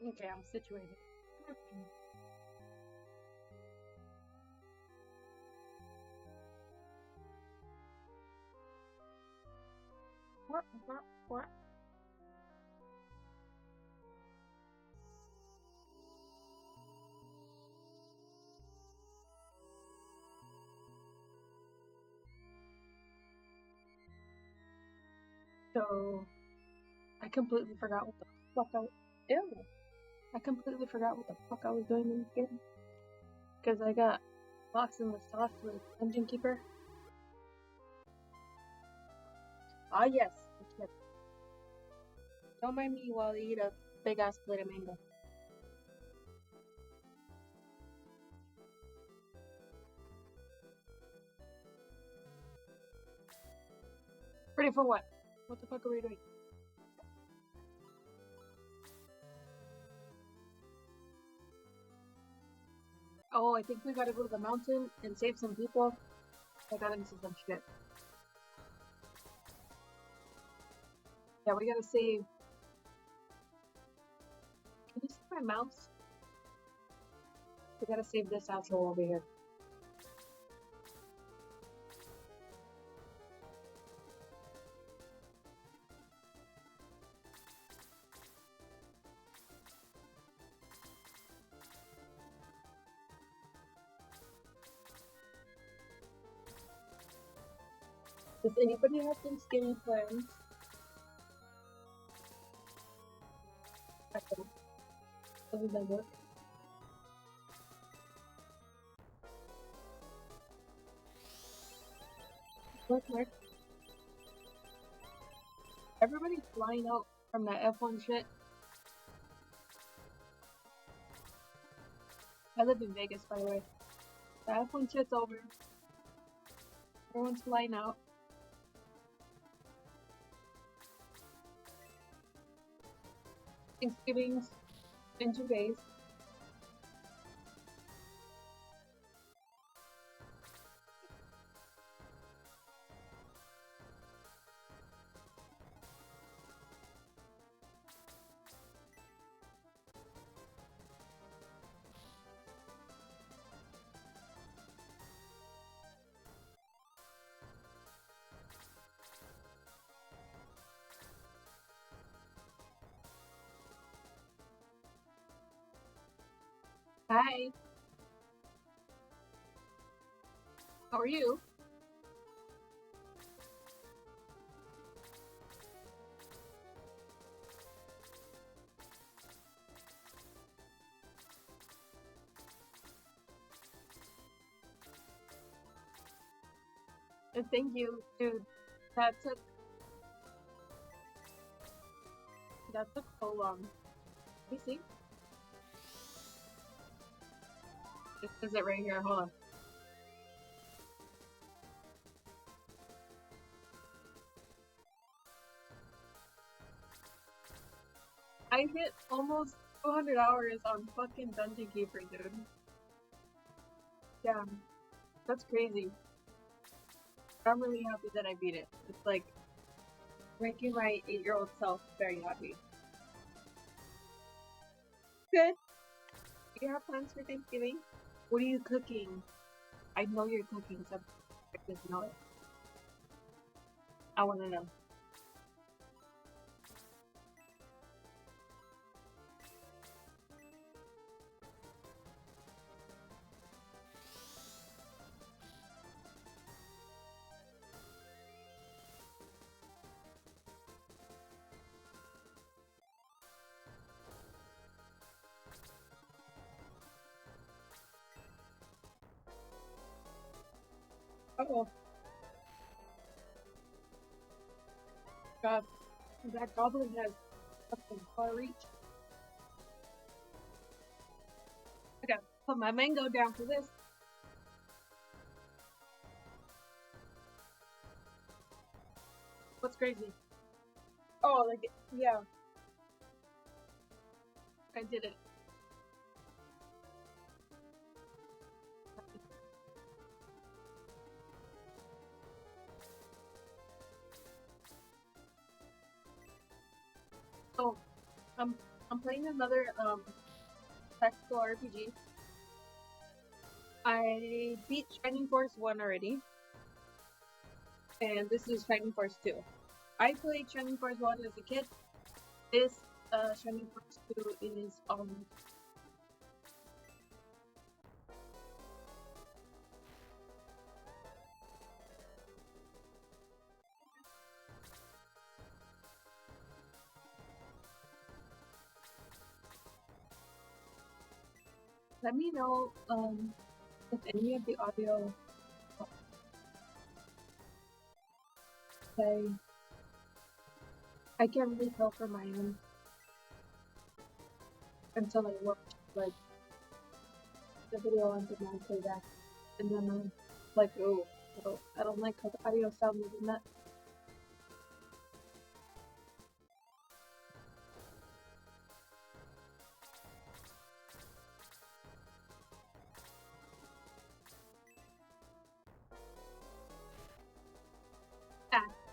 Okay, I'm situated. What? So, I completely forgot what the fuck Ew. I completely forgot what the fuck I was doing in this game. Because I got lost in the sauce with Dungeon Keeper. Ah, yes, the chip. Don't mind me while I eat a big ass plate of mango. Ready for what? What the fuck are we doing? Oh, I think we gotta go to the mountain and save some people. I got into some shit. Yeah, we gotta save. Can you see my mouse? We gotta save this asshole over here. Does anybody have Thanksgiving plans? I don't. Other than work. Work. Everybody's flying out from that F1 shit. I live in Vegas, by the way. The F1 shit's over. Everyone's flying out. Thanksgiving's in 2 days. Hi. How are you? And thank you, dude. That took so long. You see? This is it right here. Hold on. I hit almost 200 hours on fucking Dungeon Keeper, dude. Yeah, that's crazy. I'm really happy that I beat it. It's like making my 8-year-old self very happy. Good. Do you have plans for Thanksgiving? What are you cooking? I know you're cooking something. I just know it. I want to know. Uh-oh. God, that goblin has fucking far reach. I gotta put my mango down for this. What's crazy? Oh, like, yeah. I did it. Oh, I'm playing another tactical RPG. I beat Shining Force 1 already, and this is Shining Force 2. I played Shining Force 1 as a kid. This Shining Force 2 is let me know if any of the audio say I can't really tell for my end until I watch like the video on demand playback, and then I'm like, oh, I don't like how the audio sounded in that.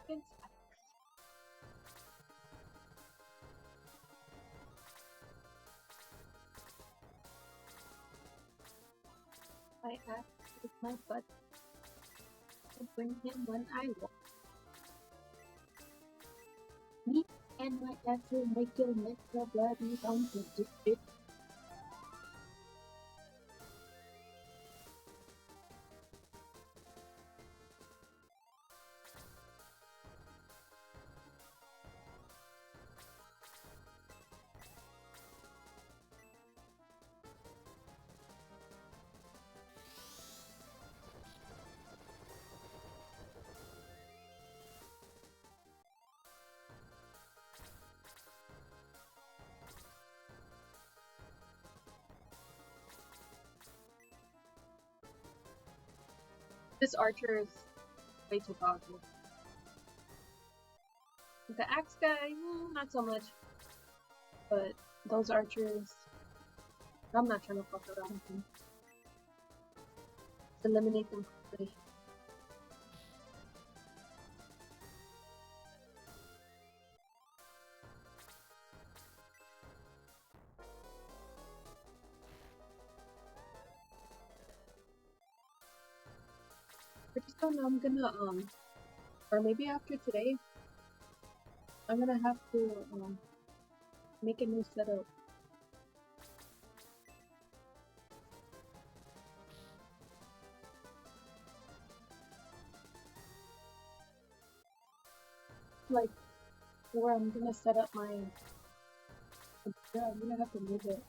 Thanks. I act with my butt to bring him when I want. Me and my ex will make your mental bloody bounty district. This archer is way too powerful. The axe guy, not so much. But those archers, I'm not trying to fuck around with them. Eliminate them quickly. I just don't know, I'm gonna, or maybe after today, I'm gonna have to, make a new setup. Like, where I'm gonna set up my, yeah, I'm gonna have to move it.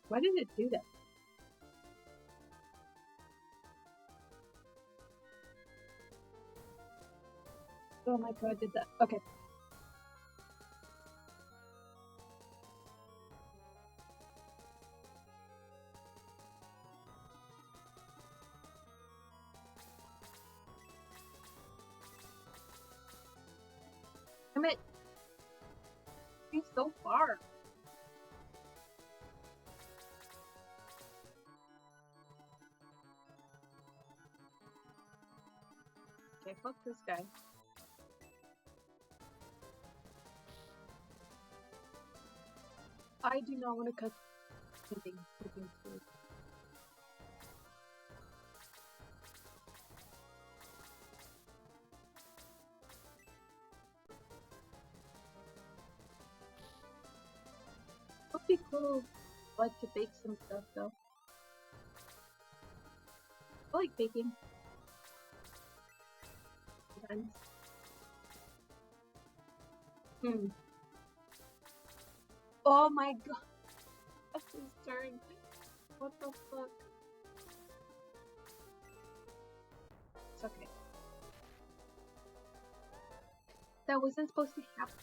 Why did it do that? Oh my god, did that. Okay. Damn it! He's so far. Okay, fuck this guy. I do not want to cut anything. Would be cool, like to bake some stuff though. I like baking. Sometimes. Oh my god! That's his turn. What the fuck? It's okay. That wasn't supposed to happen.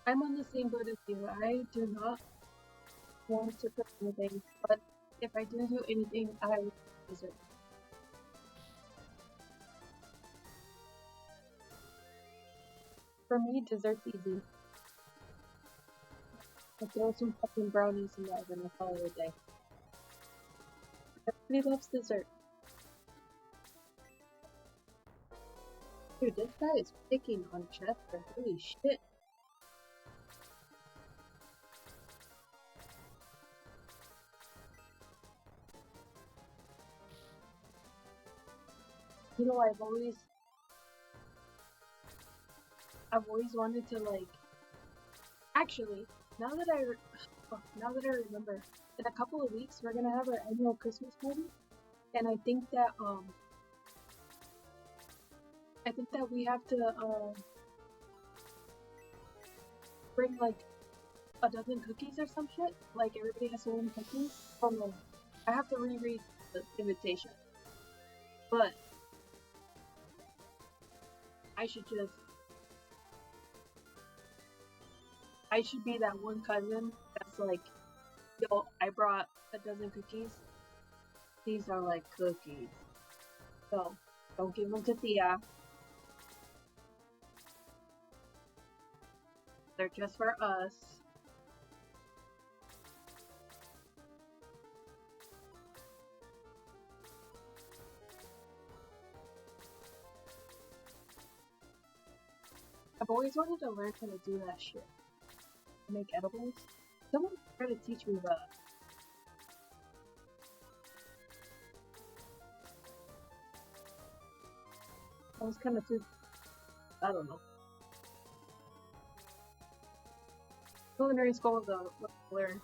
I'm on the same boat as you. I do not want to cook anything, but if I do anything, I will dessert. For me, dessert's easy. I throw some fucking brownies in the oven and call it a day. Everybody loves dessert. Dude, this guy is picking on Chester. Holy shit. You know, I've always wanted to, like, actually, now that I remember, in a couple of weeks we're gonna have our annual Christmas party, and I think that we have to bring like a dozen cookies or some shit. Like everybody has their own cookies. Oh no, I have to reread the invitation, but I should be that one cousin that's like, yo, I brought a dozen cookies. These are like cookies. So, don't give them to Thea. They're just for us. I've always wanted to learn how to do that shit. Make edibles. Someone tried to teach me that. I was kind of too, I don't know. Culinary school was a learn.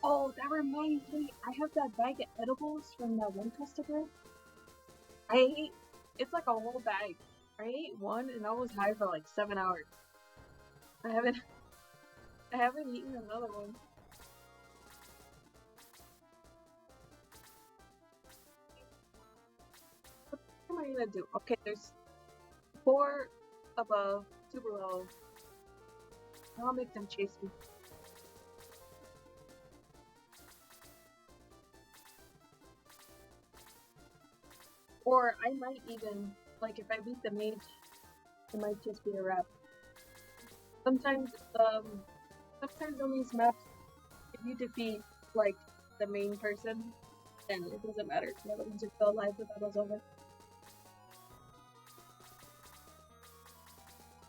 Oh, that reminds me. I have that bag of edibles from that one customer. It's like a whole bag. I ate one and I was high for like 7 hours. I haven't eaten another one. What am I gonna do? Okay, there's 4 above, 2 below. I'll make them chase me. Or I might even, like, if I beat the mage, it might just be a wrap. Sometimes on these maps, if you defeat, like, the main person, then it doesn't matter. The other ones are still alive, the battle's over.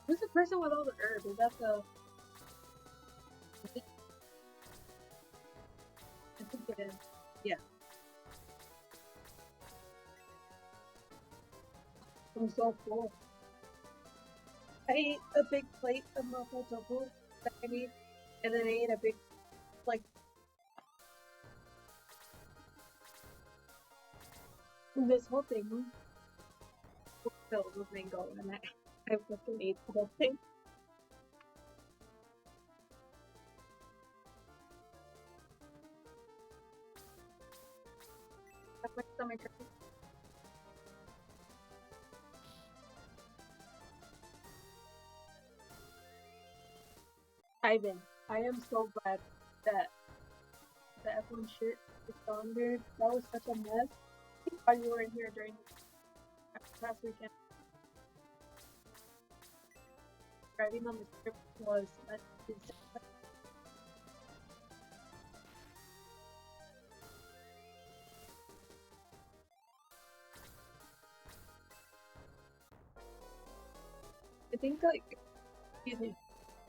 Who's the person with all the herbs? Is that the... I think it is. Yeah. I'm so full. I ate a big plate of mapo tofu that I made, and then I ate a big, like, this whole thing was filled with mango, and I fucking ate the whole thing. on my turn. Ivan, I am so glad that the F1 shit is gone, dude. That was such a mess. Thank God you were in here during last weekend. Driving on the strip was a disaster. I think, like, excuse me,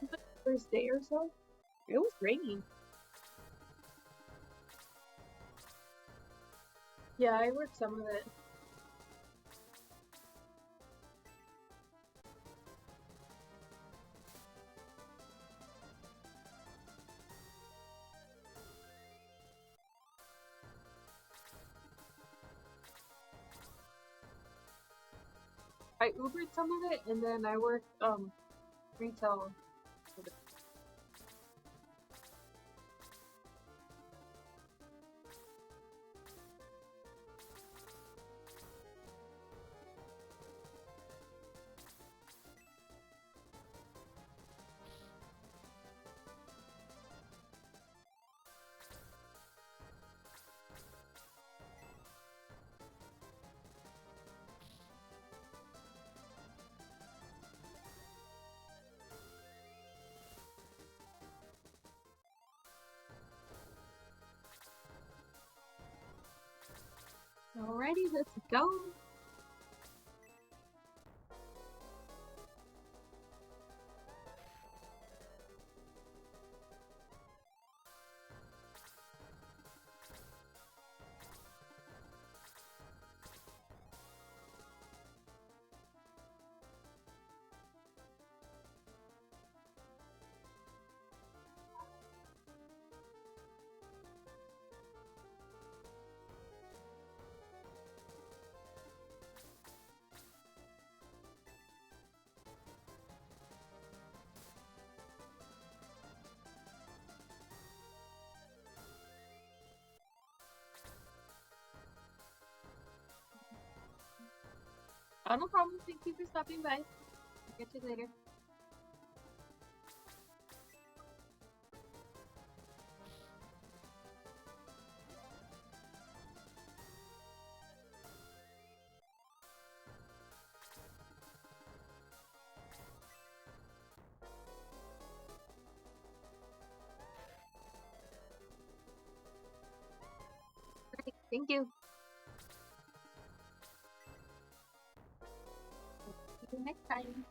the first day or so, it was raining. Yeah, I worked some of it. I Ubered some of it, and then I worked retail. Alrighty, let's go. Oh, no problem. Thank you for stopping by. I'll get you later. Great, thank you. See you next time.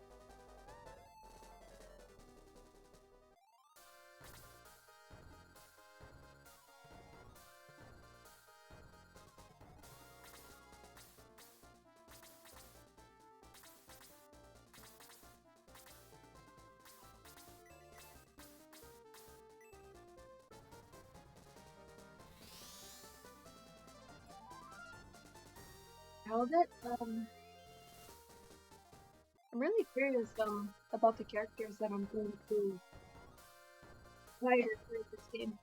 Held it. I'm really curious about the characters that I'm going to hire for this game.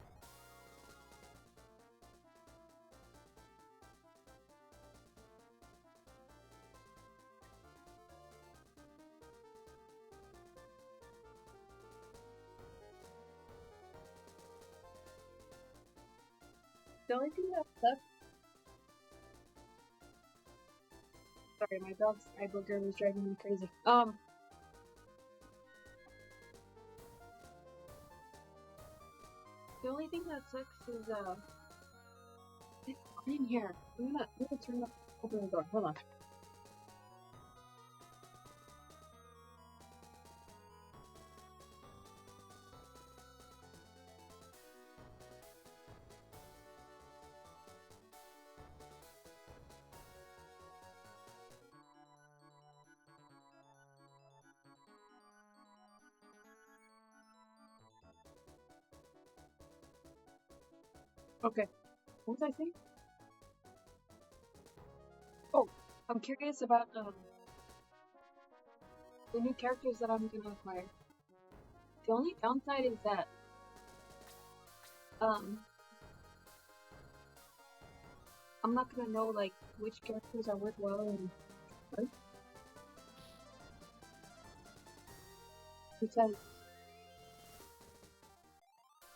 The only thing that sucks. Sorry, my dog's eye booger was driving me crazy. The only thing that sucks is it's in here. I'm gonna turn up, open the door. Hold on. Okay. What was I saying? Oh, I'm curious about the new characters that I'm gonna acquire. The only downside is that I'm I'm not gonna know like which characters are worthwhile and right? Because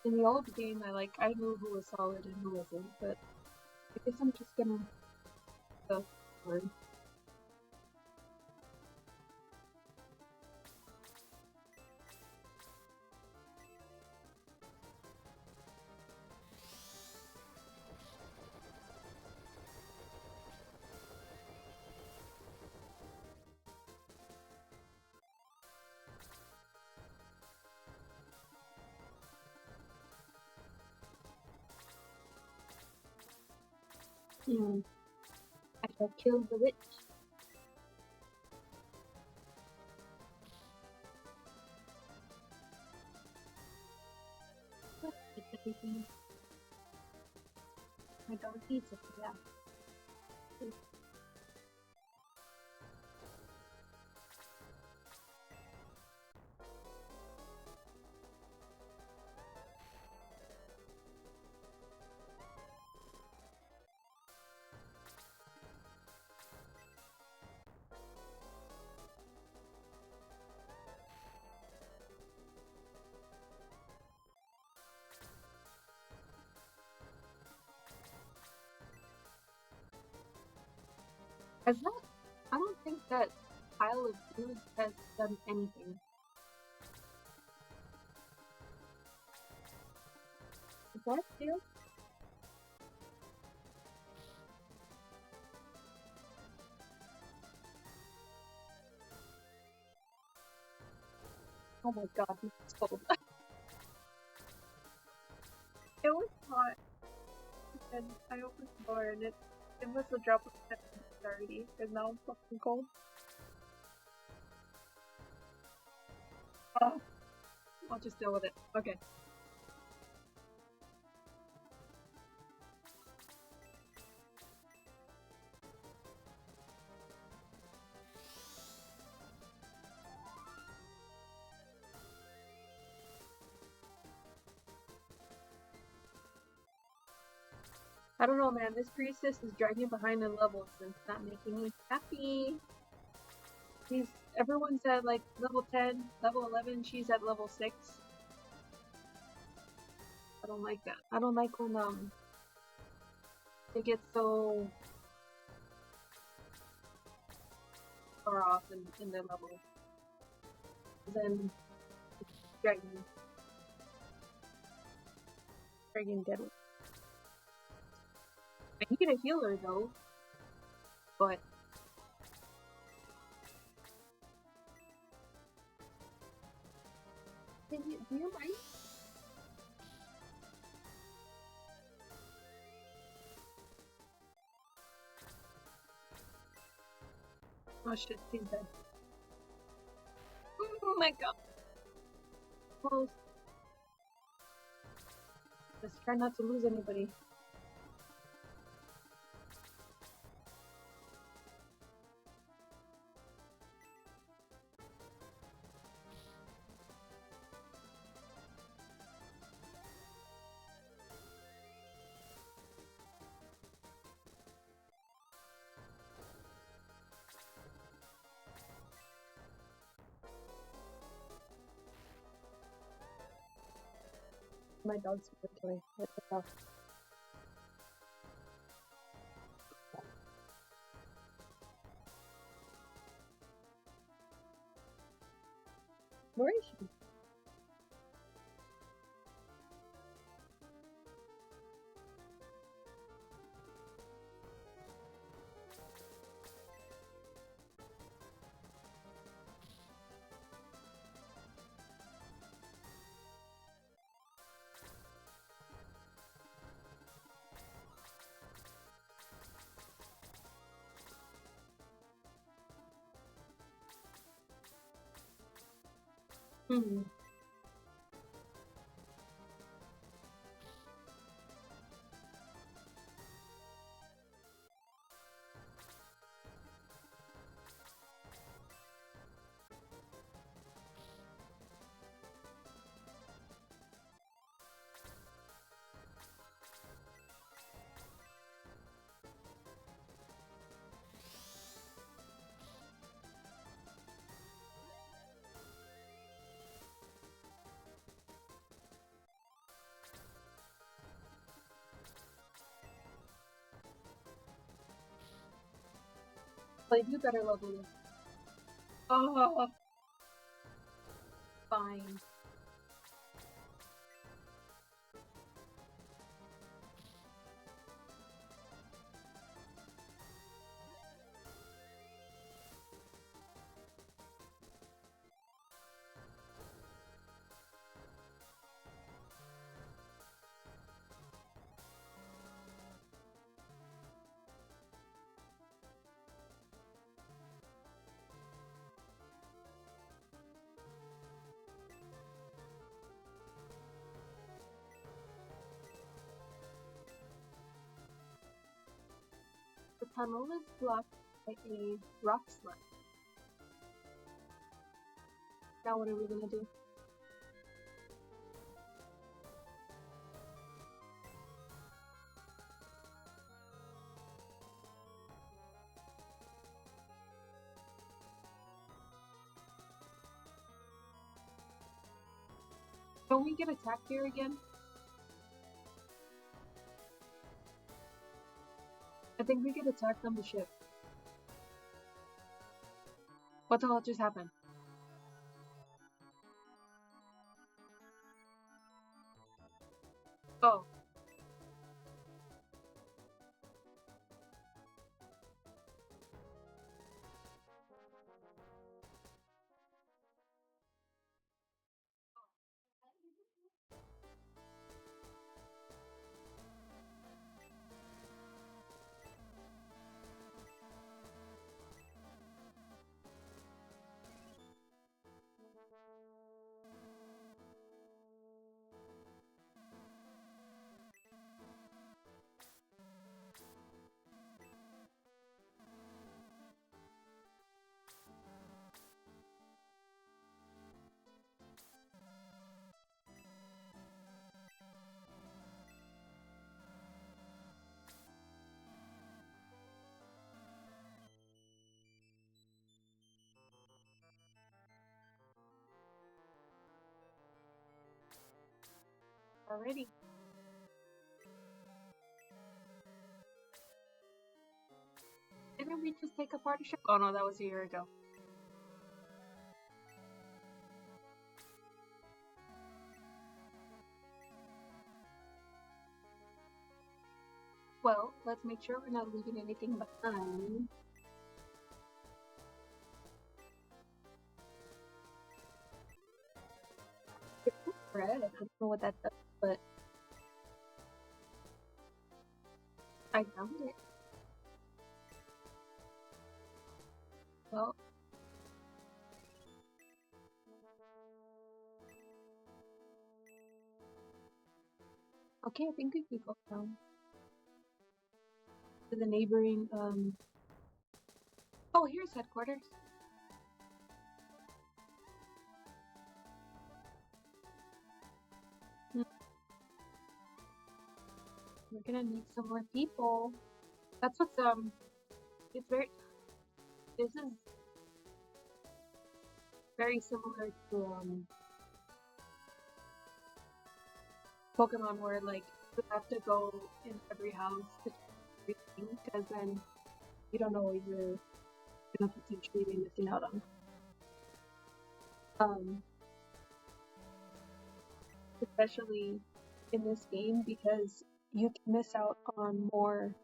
in the old game, I knew who was solid and who wasn't, but I guess I'm just gonna go forward. I shall kill the witch. It's everything. My dog eats it, yeah. Has that? I don't think that pile of dudes has done anything. Is that still? Oh my god, it's cold. It was hot, and I opened the door, and it must have dropped already, because now I'm fucking cold. I'll just deal with it. Okay. I don't know, man. This priestess is dragging behind in levels and it's not making me happy. Everyone's at like level 10, level 11. She's at level 6. I don't like that. I don't like when they get so far off in their level. Then it's dragging deadly. I need a healer though, but do you mind? Oh shit, he's dead. Oh my god. Close. Just try not to lose anybody. My dog's super toy. What the fuck? Where is she? Hmm. Like, you better level this. Oh, fine. The tunnel is blocked by a rock slide. Now what are we gonna do? Don't we get attacked here again? I think we get attacked on the ship. What the hell just happened? Oh. Alrighty. Didn't we just take apart a ship? Oh no, that was a year ago. Well, let's make sure we're not leaving anything behind. Bread. I don't know what that does, but I found it. Well, okay, I think we could go down to the neighboring, Oh, here's headquarters. We're gonna need some more people. That's what's, it's this is very similar to, Pokemon where, like, you have to go in every house to do everything, because then you don't know what you're gonna potentially be missing out on. Especially in this game, because you can miss out on more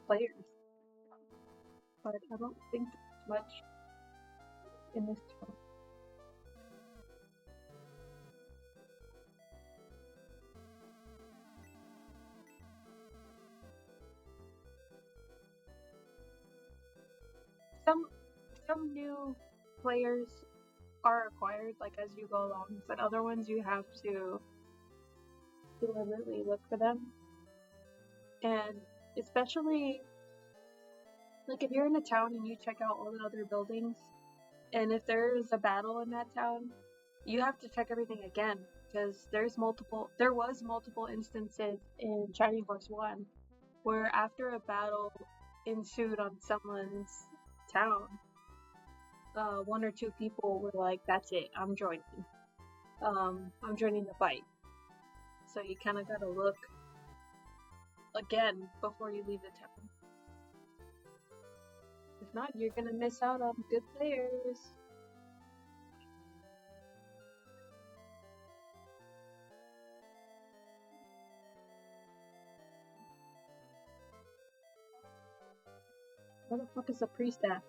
players. But I don't think there's much in this town. Some new players are acquired like as you go along, but other ones you have to deliberately look for them. And especially like if you're in a town and you check out all the other buildings, and if there's a battle in that town, you have to check everything again because there was multiple instances in Shining Force 1 where after a battle ensued on someone's town, one or two people were like, "That's it, I'm joining. I'm joining the fight." So you kind of gotta look again before you leave the town. If not, you're gonna miss out on good players. Where the fuck is the priest at?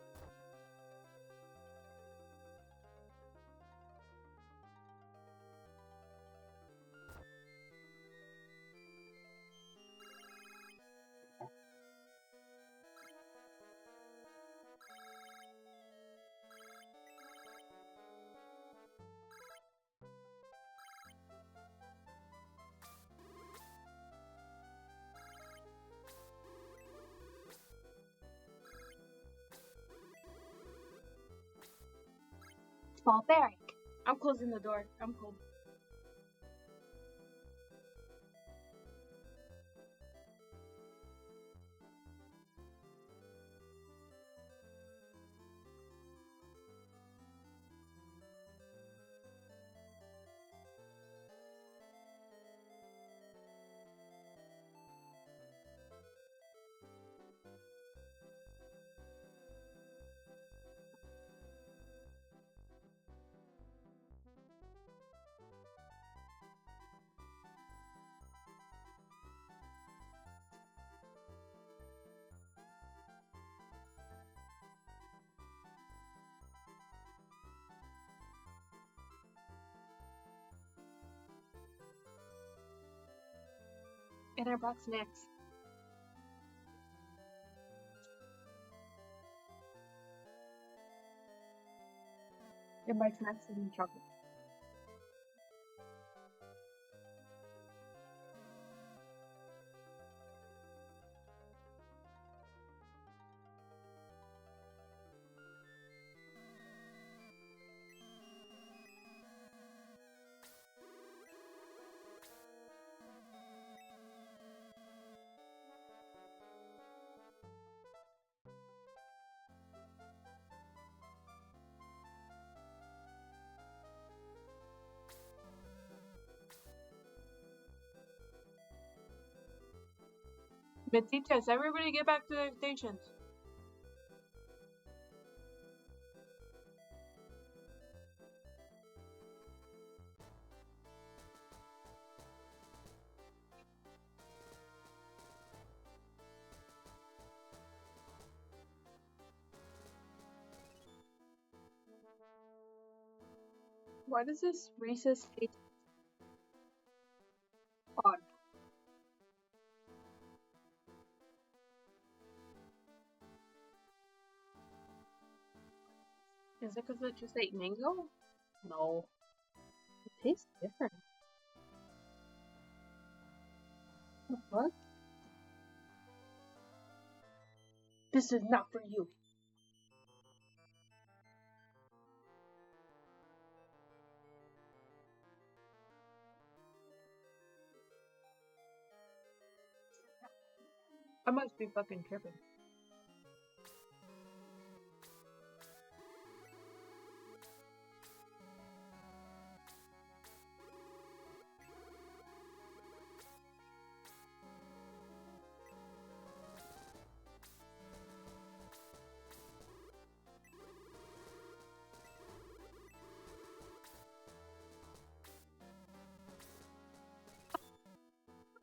Barbaric. I'm closing the door. I'm cold. And I brought snacks. And by snacks, I mean chocolate. Betitas, everybody get back to their stations. Why does this recess taste odd? Is it because I just ate mango? No. It tastes different. What? This is not for you. I must be fucking tripping.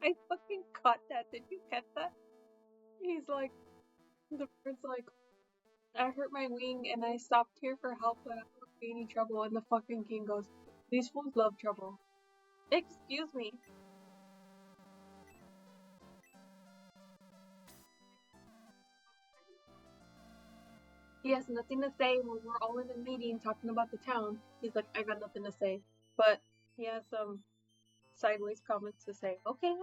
I fucking caught that. Did you catch that? He's like, the bird's like, I hurt my wing and I stopped here for help, but I don't see any trouble. And the fucking king goes, these fools love trouble. Excuse me. He has nothing to say when we're all in a meeting talking about the town. He's like, I got nothing to say. But he has some sideways comments to say. Okay.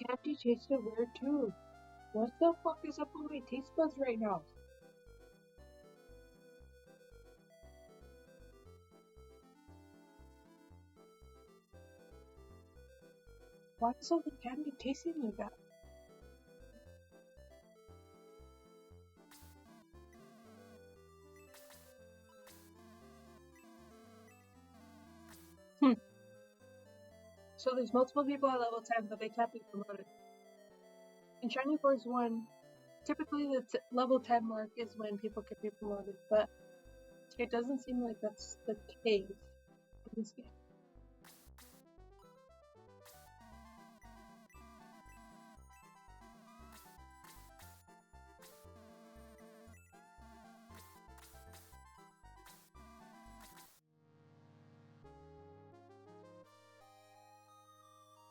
candy tasted weird too. What the fuck is up with my taste buds right now? Why is all the candy tasting like that? So there's multiple people at level 10, but they can't be promoted. In Shining Force 1, typically the level 10 mark is when people can be promoted, but it doesn't seem like that's the case in this game.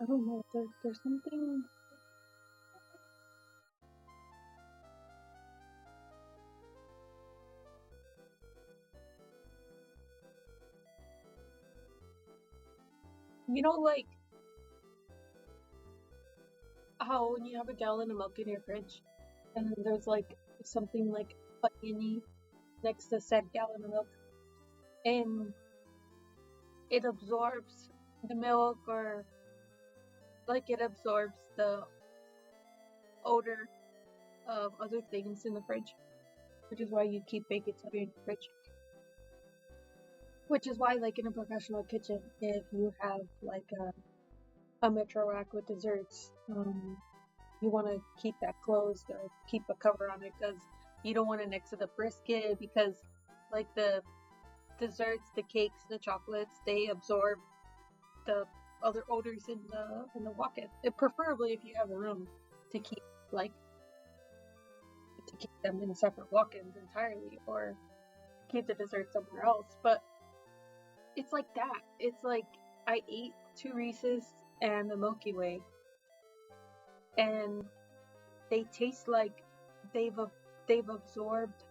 I don't know, there's something... You know, like, how when you have a gallon of milk in your fridge, and then there's, like, something, like, oniony next to said gallon of milk, and it absorbs the milk, or, like, it absorbs the odor of other things in the fridge, which is why you keep baking soda in your fridge. Which is why, like, in a professional kitchen, if you have, like, a metro rack with desserts, you want to keep that closed or keep a cover on it, because you don't want it next to the brisket, because, like, the desserts, the cakes, the chocolates, they absorb the other odors in the walk-in. Preferably if you have a room to keep, like, to keep them in separate walk-ins entirely, or keep the dessert somewhere else. But it's like that. It's like I ate 2 Reese's and a Milky Way, and they taste like they've absorbed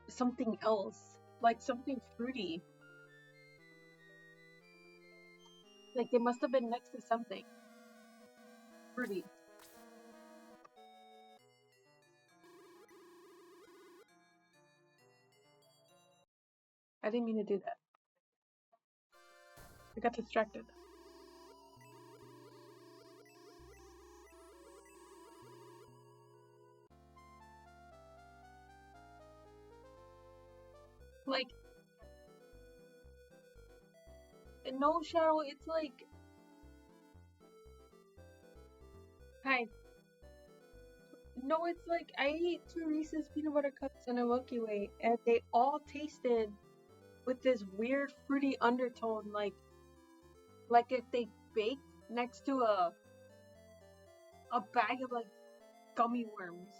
something else, like something fruity. Like they must have been next to something fruity. I didn't mean to do that. I got distracted. Like, no, Cheryl, it's like... Hi. No, it's like, I ate 2 Reese's peanut butter cups and a Milky Way, and they all tasted with this weird fruity undertone, like if they baked next to a bag of, like, gummy worms.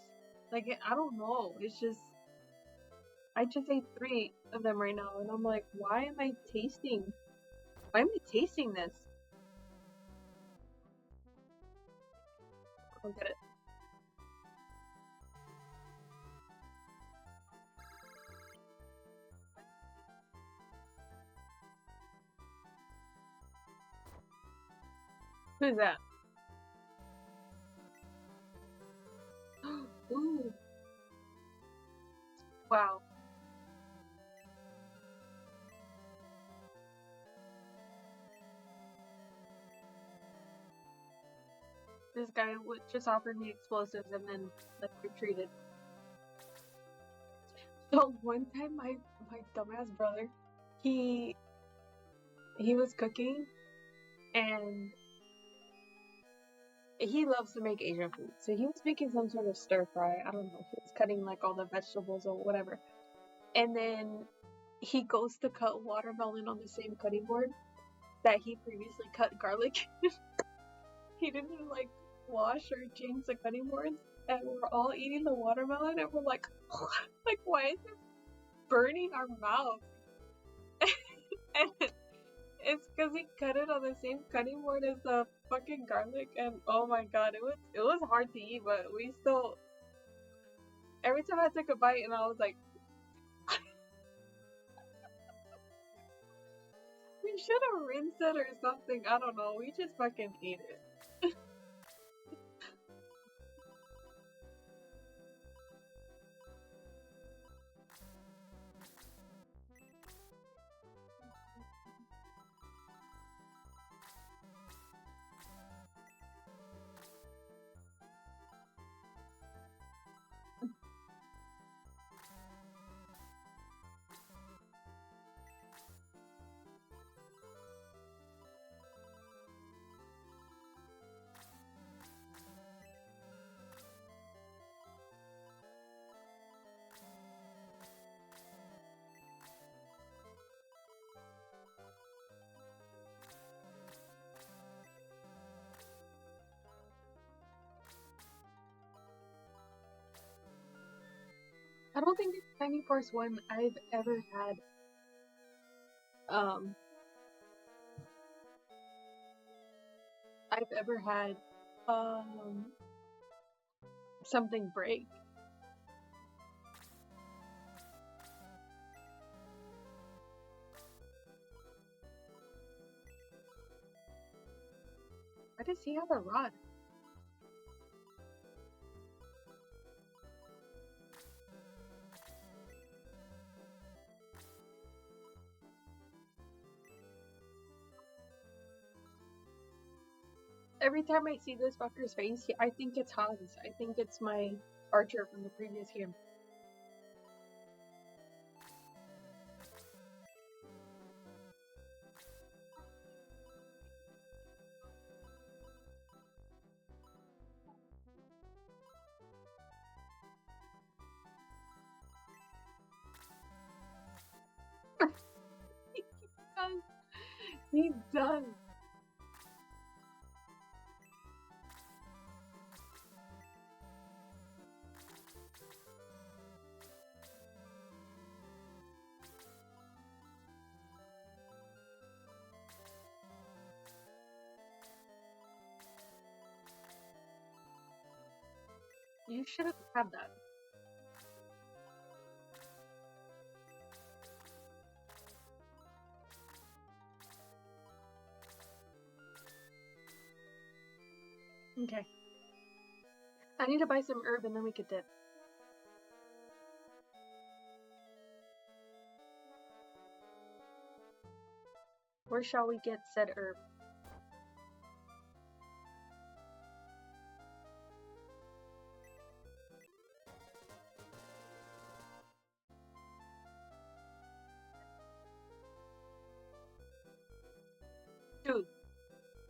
Like, I don't know, it's just... I just ate 3 of them right now, and I'm like, why am I tasting this? I don't get it. Who's that? Ooh. Wow. This guy just offered me explosives and then, like, retreated. So one time, my dumbass brother, he was cooking, and he loves to make Asian food. So he was making some sort of stir fry. I don't know if he was cutting, like, all the vegetables or whatever. And then he goes to cut watermelon on the same cutting board that he previously cut garlic. He didn't, like, wash or change the cutting boards, and we're all eating the watermelon, and we're like, like, why is it burning our mouth? And it's because he cut it on the same cutting board as the fucking garlic, and oh my god, it was hard to eat, but we still... Every time I took a bite, and I was like... We should have rinsed it or something, I don't know, we just fucking ate it. I don't think in Tiny Force 1 I've ever had something break. Why does he have a rod? Every time I see this fucker's face, I think it's Hans. I think it's my archer from the previous game. He's done. You shouldn't have that. Okay. I need to buy some herb and then we could dip. Where shall we get said herb? Dude,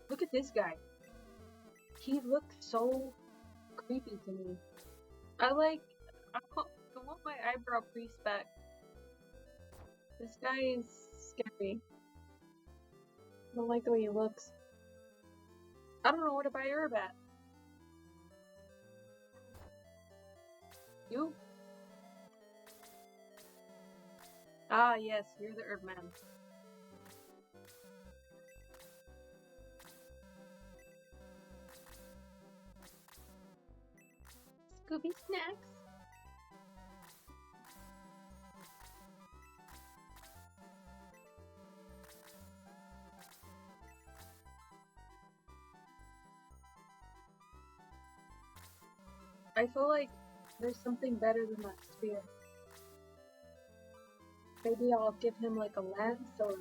look at this guy. He looks so creepy to me. I want my eyebrow priest back. This guy is scary. I don't like the way he looks. I don't know where to buy herb at. You? Ah, yes, you're the herb man. Scooby snacks. I feel like there's something better than that spear. Maybe I'll give him like a lance or...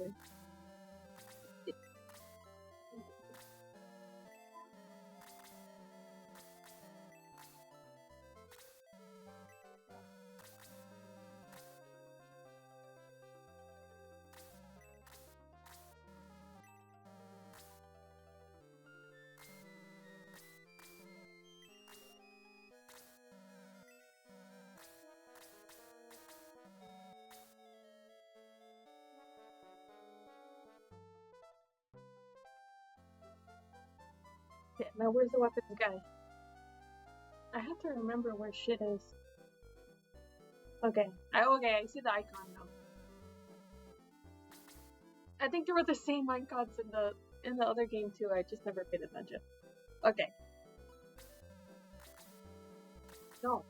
Yeah, now where's the weapons guy? I have to remember where shit is. Okay. I see the icon now. I think there were the same icons in the other game too, I just never paid attention. Okay. No.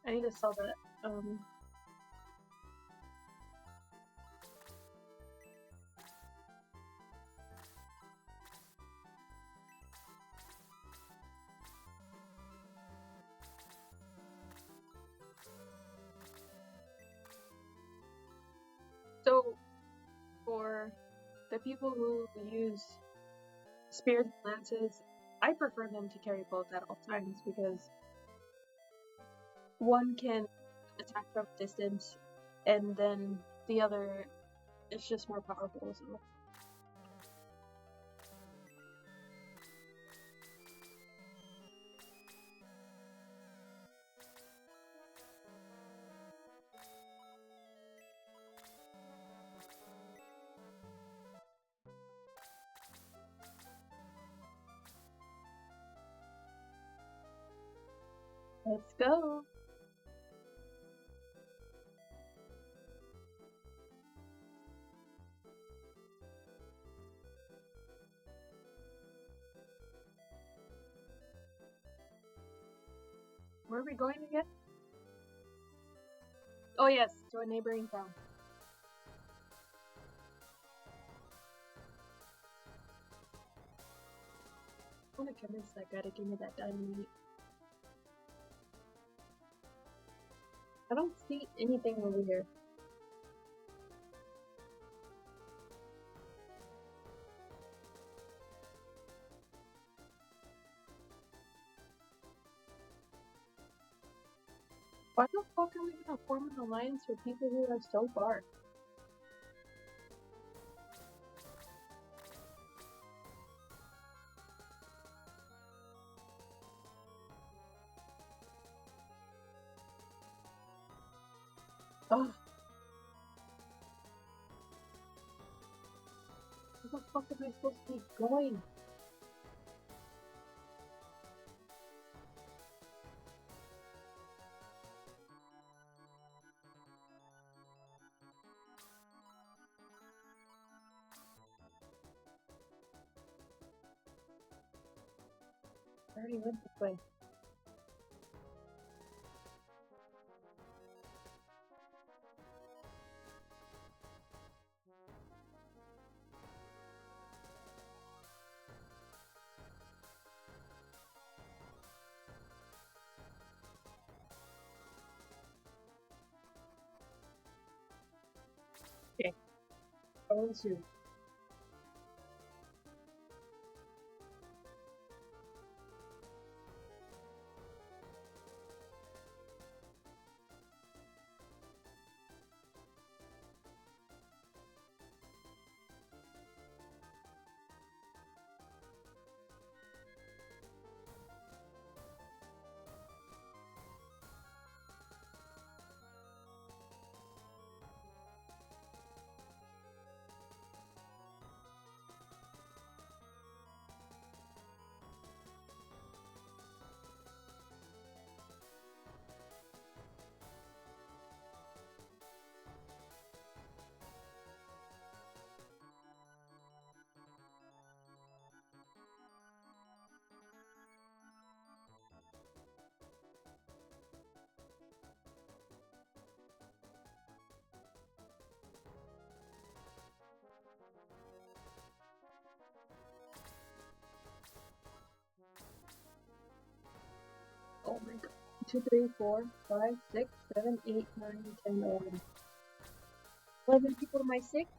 I need to sell that. So, for the people who use spears and lances, I prefer them to carry both at all times because one can attack from distance and then the other is just more powerful. So. Let's go. Where are we going again? Oh yes, to a neighboring town. I'm gonna convince that guy to give me that diamond meat. I don't see anything over here. Why the fuck are we gonna form an alliance with people who are so far? Ugh. Where the fuck am I supposed to be going? I already went this way. Okay. Going soon. Oh my god. 2, 3, 4, 5, 6, 7, 8, 9, 10, 11. 11 people to my 6?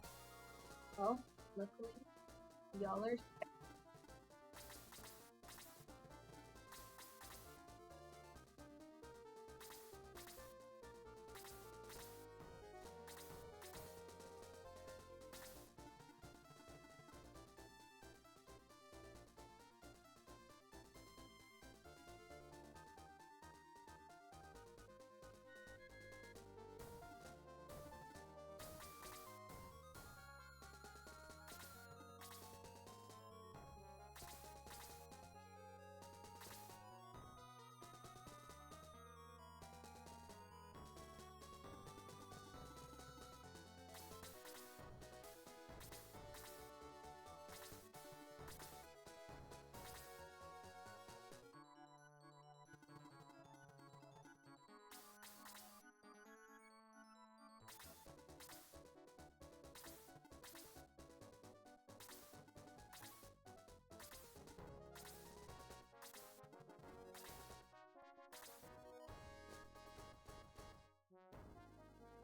Well, luckily, y'all are.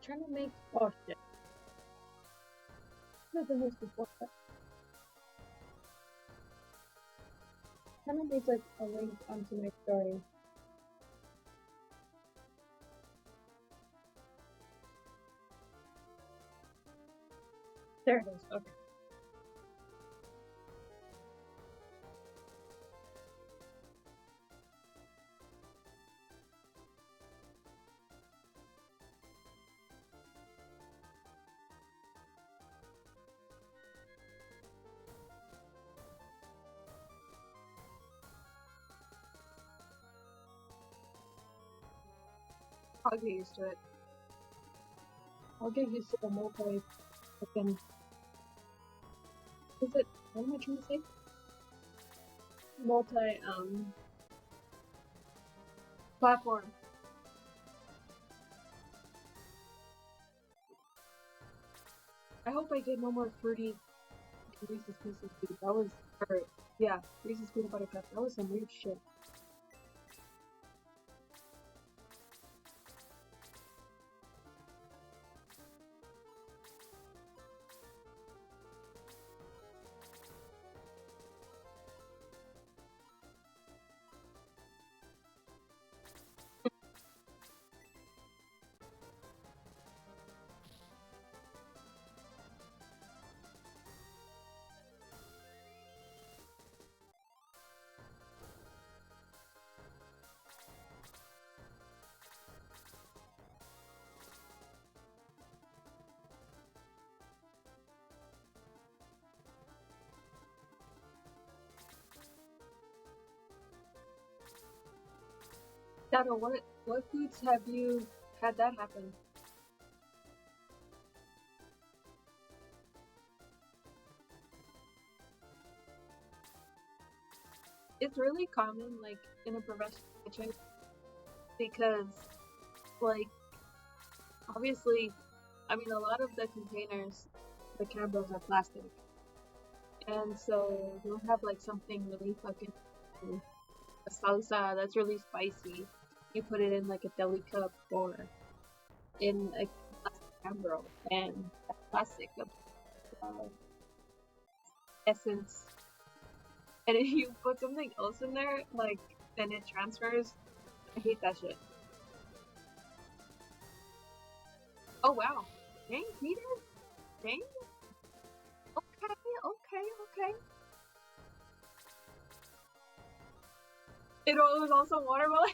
Trying to make. Oh shit. Nothing was before that. Trying to make like a link onto my story. There it is. Okay. I'll get used to it. I'll get used to the multi-fucking... Is it... What am I trying to say? Platform. I hope I get no more fruity Reese's Pieces, dude. That was... yeah, Reese's Peanut Butter Cup. That was some weird shit. Shadow, what foods have you had that happen? It's really common, like, in a professional kitchen, because, like, obviously, I mean, a lot of the containers, the candles are plastic, and so you'll have, like, something really fucking, a salsa that's really spicy. You put it in, like, a deli cup or in a plastic candle, and that plastic of essence. And if you put something else in there, like, then it transfers. I hate that shit. Oh wow. Dang, Peter? Dang? Okay. It was also watermelon?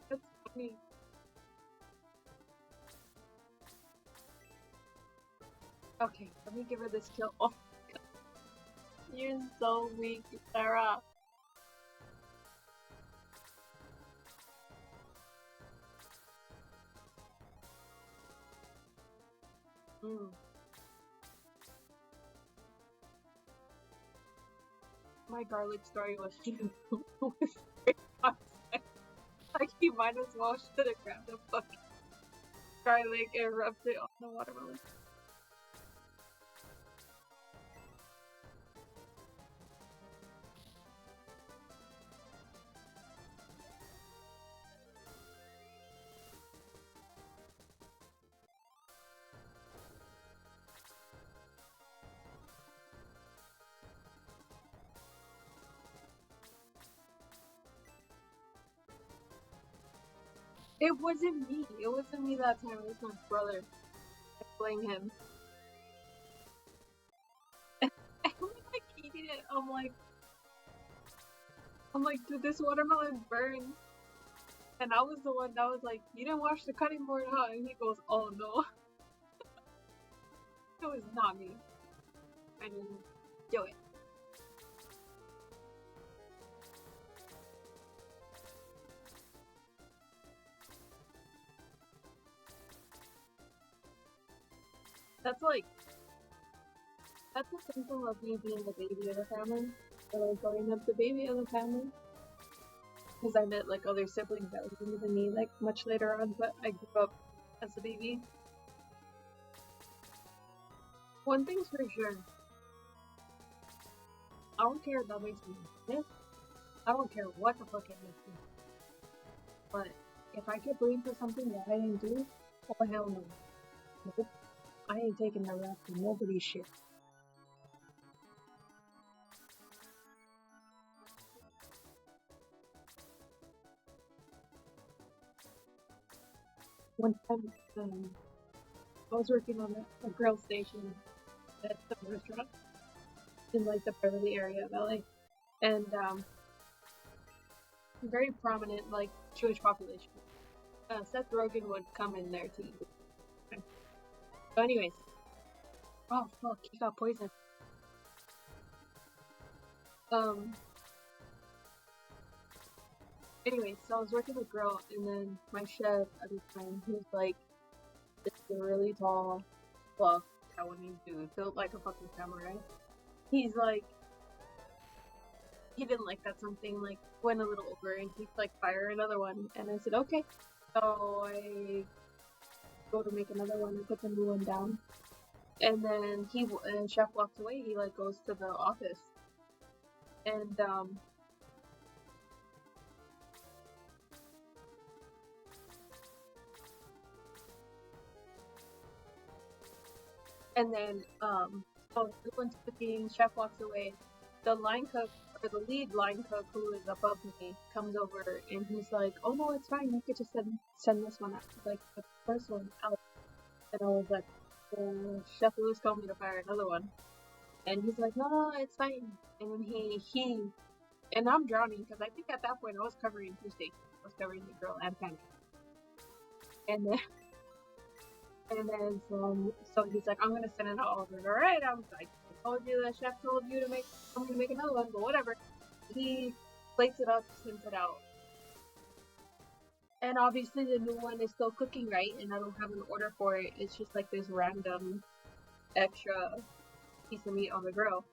That's funny. Okay, let me give her this kill. Oh my god. You're so weak, Sarah. My garlic story was very toxic. Like, he might as well should have grabbed the fucking garlic and rubbed it on the watermelon. It wasn't me. It wasn't me that time. It was my brother. I blame him. I'm like eating it. I'm like, dude, this watermelon burns. And I was the one that was like, you didn't wash the cutting board out. And he goes, oh no. It was not me. I didn't do it. That's a symptom of me being the baby of the family. Or like growing up the baby of the family. Because I met like other siblings that were younger than me like much later on, but I grew up as a baby. One thing's for sure. I don't care if that makes me sick. I don't care what the fuck it makes me. But if I get blamed for something that I didn't do, oh hell no. Nope. I ain't taking that rap for nobody's shit. One time, I was working on a grill station at some restaurant in like the Beverly area of LA, and very prominent like Jewish population. Seth Rogen would come in there to eat. Okay. So, anyways, oh fuck, he got poisoned. Anyway, so I was working with a girl, and then my chef at the time, he was like, this really tall, buff, Taiwanese dude, built like a fucking samurai. He's like, he didn't like that something, like, went a little over, and he's like, fire another one. And I said, okay. So I go to make another one and put the new one down. And then chef walks away, he like goes to the office. And so the one's cooking, chef walks away. The line cook, or the lead line cook, who is above me, comes over and he's like, "Oh no, it's fine. You could just send this one out, like the first one out." And I was like, "Chef Lewis told me to fire another one," and he's like, "No, it's fine." And then he and I'm drowning because I think at that point I was covering Tuesday. I was covering the girl and Panic. And then so he's like, I'm gonna send it all over. All right, I was like, I told you the chef told you to make another one, but whatever. He plates it up, sends it out, and obviously the new one is still cooking, right? And I don't have an order for it. It's just like this random extra piece of meat on the grill.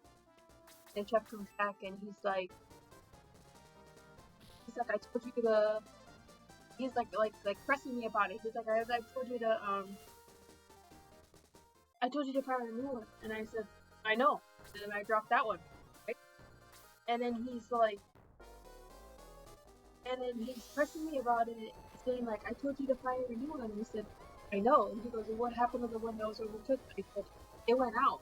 And chef comes back and he's like, I told you to. He's like pressing me about it. He's like, I told you to fire a new one. And I said, I know. And then I dropped that one. Right? And then he's pressing me about it, saying like, I told you to fire a new one. And I said, I know. And he goes, well, what happened to the one that was overcooked? I said, it went out.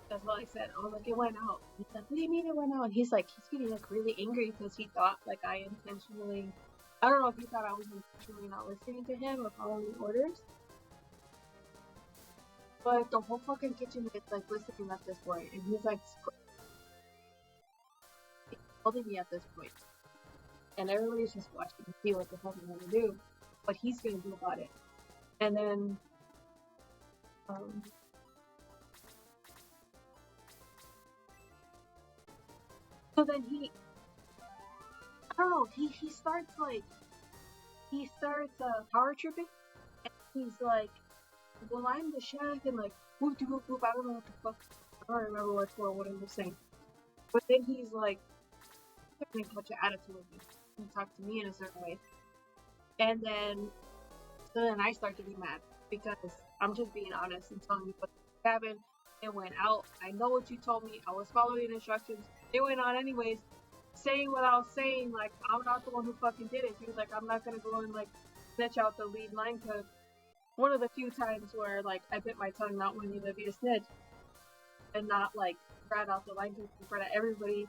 That's all I said. I was like, it went out. He's like, what do you mean it went out? And he's getting like really angry because he thought like I don't know if he thought I was intentionally not listening to him or following orders. But the whole fucking kitchen is like listening at this point, and he's like holding me at this point, and everybody's just watching to see what the fuck I'm gonna do, what he's gonna do about it. And then, so then I don't know, he starts power tripping, and he's like, well, I'm the chef, and like, whoop de whoop whoop, I don't know what the fuck, I don't remember what he was saying. But then he's like, having such an attitude with me. He talked to me in a certain way. And then I start to be mad because I'm just being honest and telling you what happened. It went out. I know what you told me. I was following instructions. It went on anyways. Saying what I was saying, like, I'm not the one who fucking did it. He was like, I'm not gonna go and like snitch out the lead line cook. One of the few times where like I bit my tongue not wanting to be a snitch and not like rat out the line cook in front of everybody.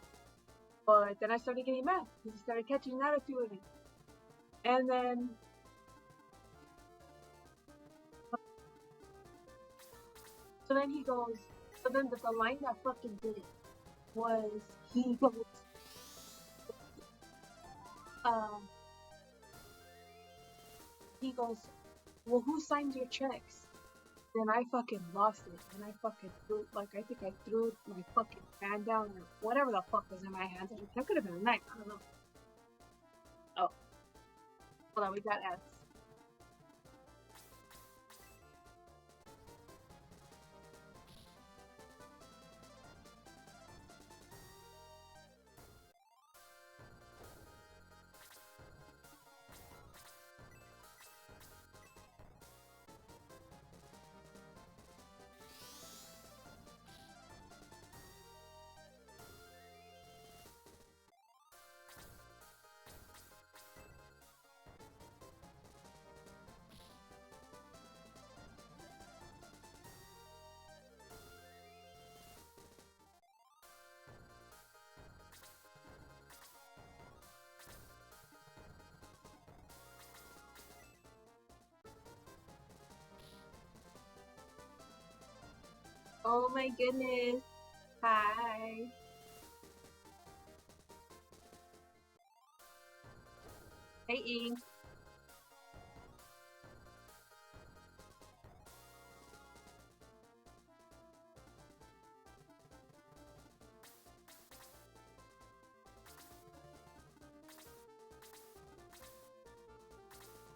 But then I started getting mad. He started catching an attitude with me. And then so then the line that fucking did it was he goes, well, who signs your checks? Then I fucking lost it, and I fucking I think I threw my fucking fan down, or whatever the fuck was in my hands. That could have been a knife, I don't know. Oh. Hold on, we got ads. Oh my goodness. Hi. Hey, Ink.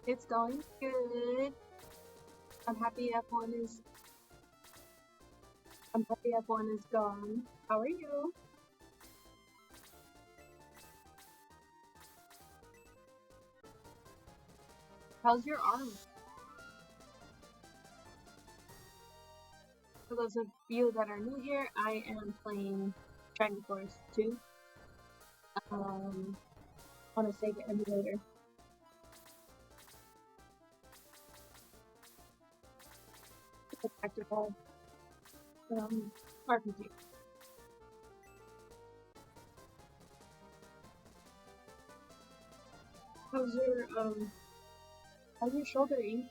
It's going good. I'm happy F1 is gone. How are you? How's your arm? For those of you that are new here, I am playing Shining Force 2 on a SEGA emulator. It's a tactical RPG. How's your shoulder, E?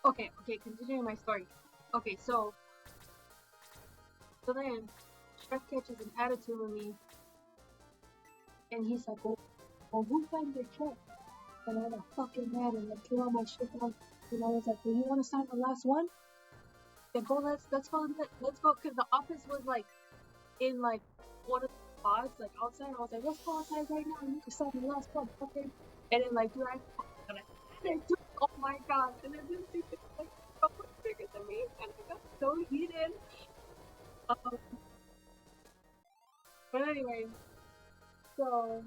Okay, continuing my story. Okay, so then Chef catches an attitude with me, and he's like, well who found your check? And I got fucking mad and I threw all my shit down. And I was like, well, you want to sign the last one? Then go, let's go, because the office was like in like one of the spots, like outside. I was like, let's go outside right now and you can sign the last one, okay? And then like, dude, oh my god, and then this dude is like so much bigger than me, and I got so heated. But anyway, so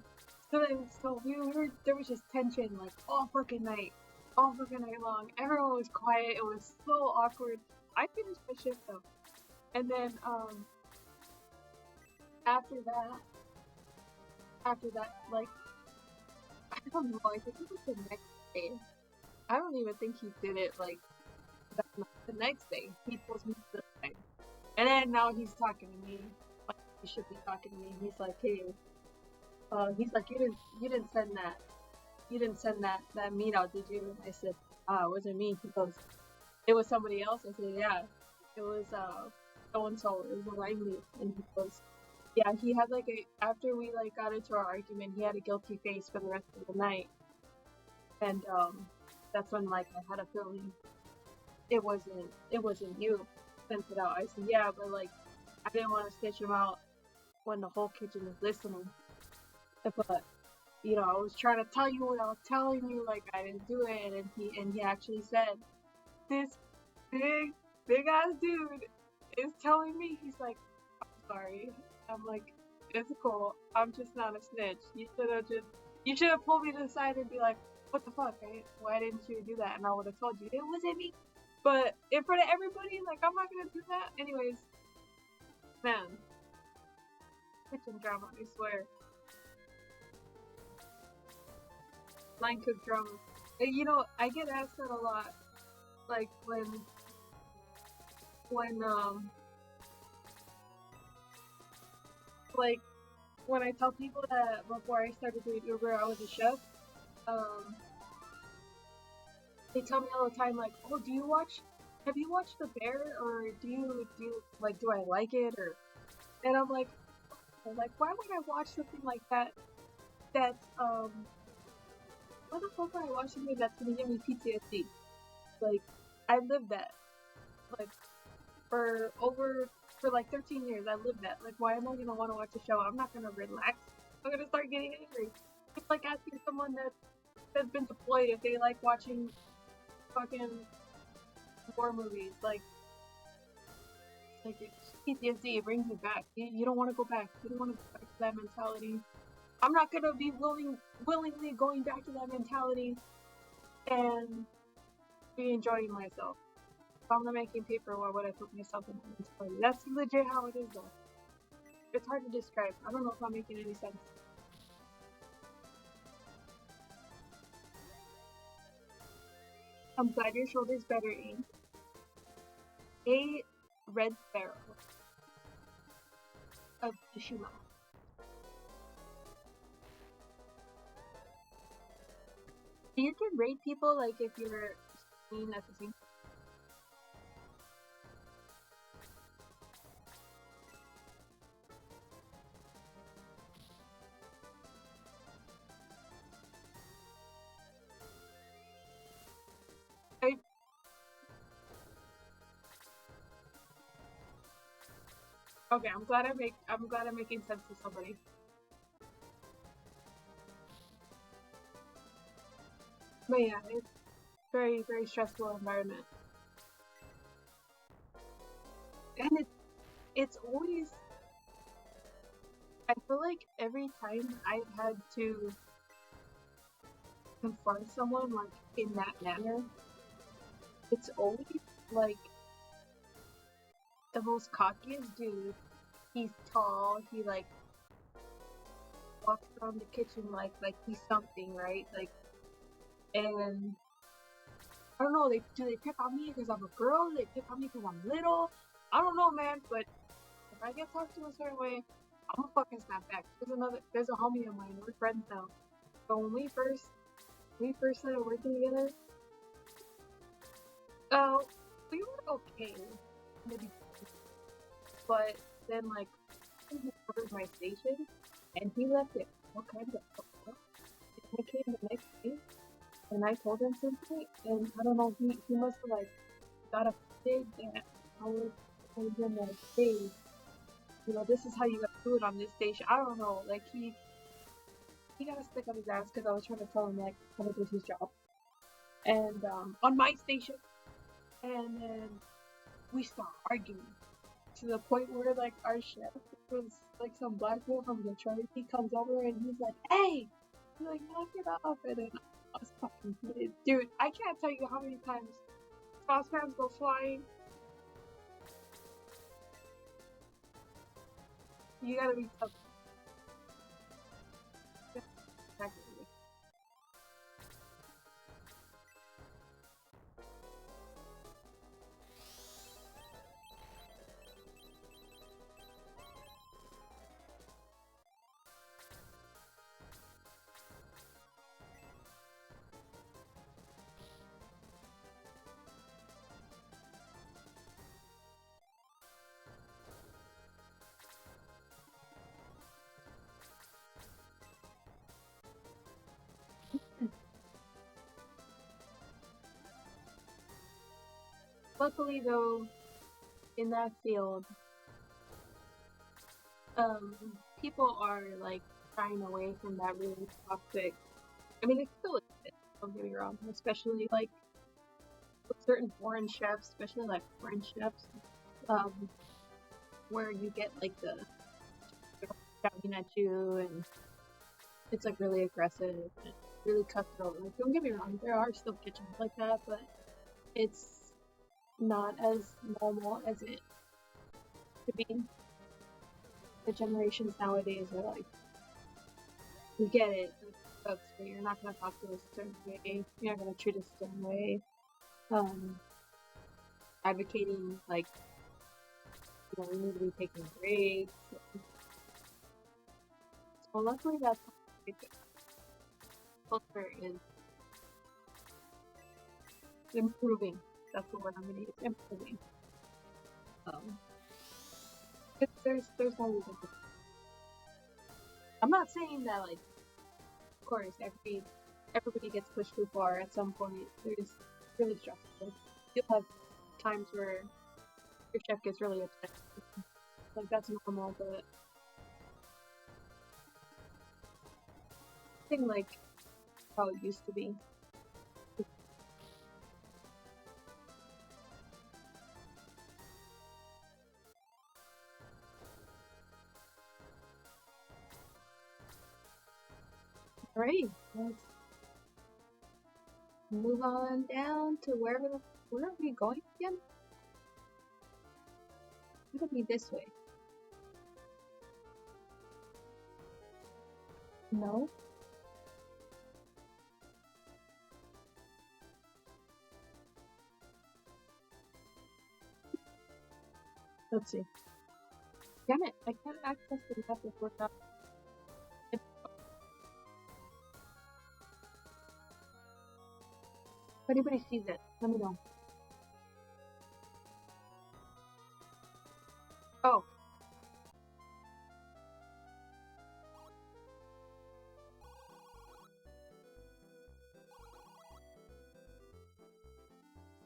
we were, there was just tension like all fucking night long. Everyone was quiet. It was so awkward. I finished my shift though, and then after that, like I don't know, I think it was the next day. I don't even think he did it like the next day. He pulls me to the side, and then now he's talking to me like he should be talking to me. He's like, hey, he's like, you didn't send that meat out, did you? I said, it wasn't me. He goes, it was somebody else. I said, yeah, it was so and so. It was a line lead. And he goes, yeah, he had like after we like got into our argument, he had a guilty face for the rest of the night, and that's when like I had a feeling it wasn't you sent it out. I said, yeah, but like I didn't want to stitch him out when the whole kitchen is listening, but you know, I was trying to tell you what I was telling you, like I didn't do it, and he actually said, this big ass dude is telling me, he's like, I'm sorry. I'm like, it's cool. I'm just not a snitch. You should have pulled me to the side and be like, what the fuck, right? Why didn't you do that? And I would have told you it wasn't me. But in front of everybody, like I'm not gonna do that. Anyways, man, kitchen drama, I swear. Line cook drama. You know, I get asked that a lot. Like when like when I tell people that before I started doing Uber I was a chef, they tell me all the time like, oh, have you watched The Bear, or do you like, do I like it, or, and I'm like why would I watch something like that that's why the fuck would I watch something that's gonna give me PTSD? Like, I lived that. Like, for like 13 years, I lived that. Like, why am I gonna want to watch a show? I'm not gonna relax. I'm gonna start getting angry. It's like asking someone that's been deployed if they like watching fucking war movies. Like PTSD, it brings you back. You don't want to go back. You don't want to go back to that mentality. I'm not gonna be willingly going back to that mentality and be enjoying myself. If I'm not making paper, why would I put myself in that mentality? That's legit how it is, though. It's hard to describe. I don't know if I'm making any sense. I'm glad your shoulder's better, Ian. A red sparrow of Tsushima. You can rate people like if you're seen at the same time. Okay, I'm glad I'm making sense to somebody. But yeah, it's very, very stressful environment. And it's always, I feel like every time I've had to confront someone like in that manner, it's always like the most cockiest dude. He's tall, he like walks around the kitchen like he's something, right? Like, and I don't know, do they pick on me because I'm a girl? Do they pick on me because I'm little? I don't know, man, but if I get talked to a certain way, I'm gonna fucking snap back. There's a homie of mine, we're friends now. But when we first started working together, uh, we were okay, maybe, but then like he covered my station, and he left it all kinds of fucked up. And I came the next day, and I told him something, and I don't know, he must have like got offended that I was told him like, hey, you know, this is how you gotta do it on this station. I don't know, like he got a stick up his ass because I was trying to tell him like how to do his job, and on my station, and then we start arguing to the point where like our chef was like some black boy from Detroit. He comes over and he's like, "Hey," he's like, "Knock it off," and then I was fucking heated, dude. I can't tell you how many times saucepans go flying. You gotta be tough. Exactly. Luckily, though, in that field, people are like shying away from that really toxic. I mean, it still exists. Don't get me wrong, especially like with certain foreign chefs, especially like foreign chefs, um, where you get like the shouting at you and it's like really aggressive and really cutthroat. Like, don't get me wrong, there are still kitchens like that, but it's not as normal as it should be. The generations nowadays are like, you get it, folks, but you're not gonna talk to us a certain way. You're not gonna treat us a certain way. Um, advocating like, you know, we need to be taking breaks. So luckily, that's culture is improving. That's the word I'm gonna use. Improving. Um, there's no reason to. I'm not saying that like, of course, everybody gets pushed too far at some point. There's really stressful. You'll have times where your chef gets really upset. Like that's normal, but I think like how it used to be. Alright, let's move on down to where are we going again? It'll be this way. No? Let's see. Damn it, I can't access the map before that. If anybody sees it, let me know. Oh.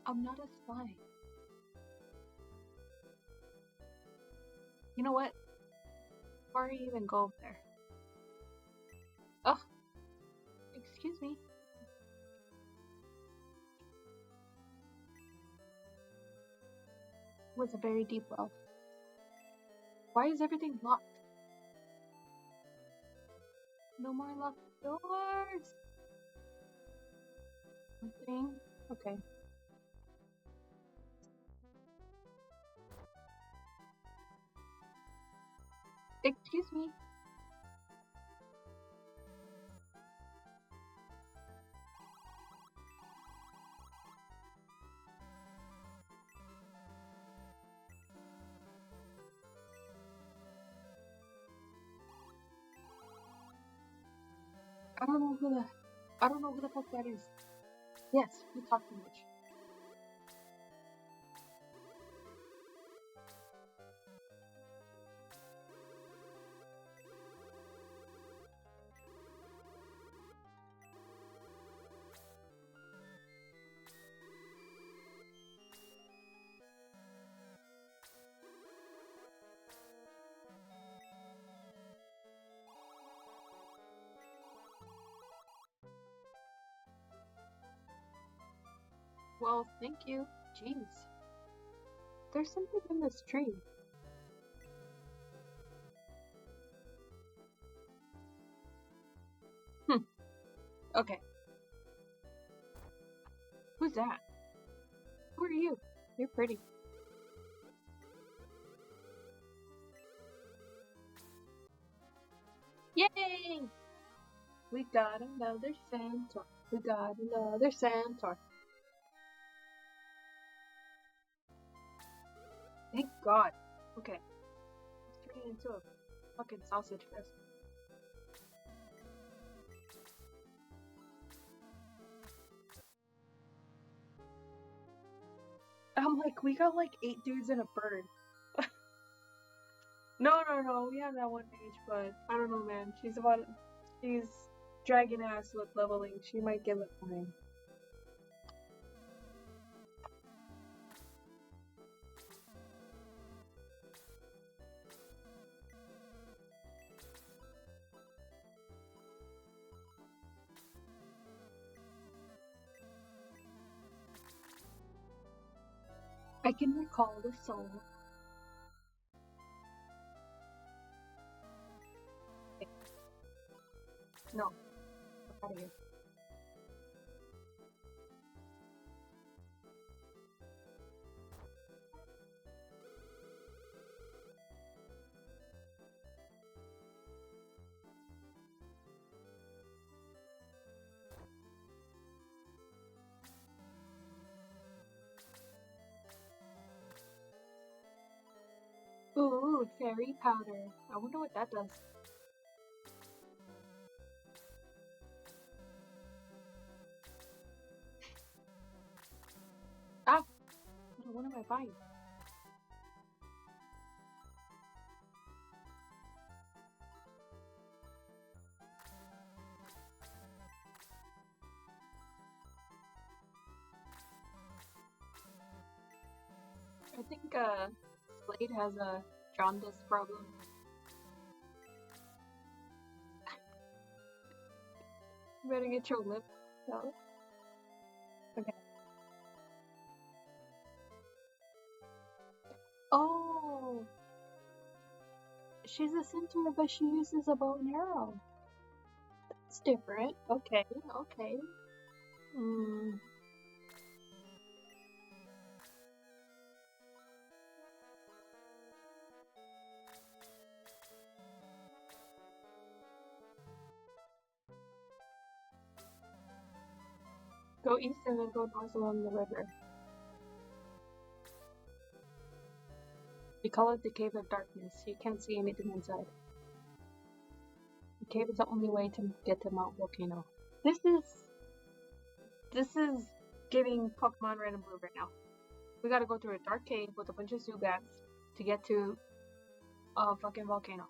I'm not a spy. You know what? Why are you even go up there? Oh, excuse me. was a very deep well. Why is everything locked? No more locked doors! Something? Okay. Excuse me. I don't know who the fuck that is. Yes, we talk too much. Well, thank you. Jeez. There's something in this tree. Okay. Who's that? Who are you? You're pretty. Yay! We got another centaur. We got another centaur. Thank God. Okay. Let's turn it into a fucking sausage fest. I'm like, we got like 8 dudes and a bird. No, we have that one mage, but I don't know, man. She's dragging ass with leveling. She might get like 9. I can recall the song. No. Get out of here. Ooh, fairy powder. I wonder what that does. Ah! What am I buying? I think, Slade has a jaundice problem. You better get your lip out. Okay. Oh! She's a centaur, but she uses a bow and arrow. That's different. Okay. Go east and then go north along the river. We call it the Cave of Darkness. You can't see anything inside. The cave is the only way to get to Mount Volcano. This is giving Pokemon Red and Blue right now. We gotta go through a dark cave with a bunch of Zubats to get to a fucking volcano.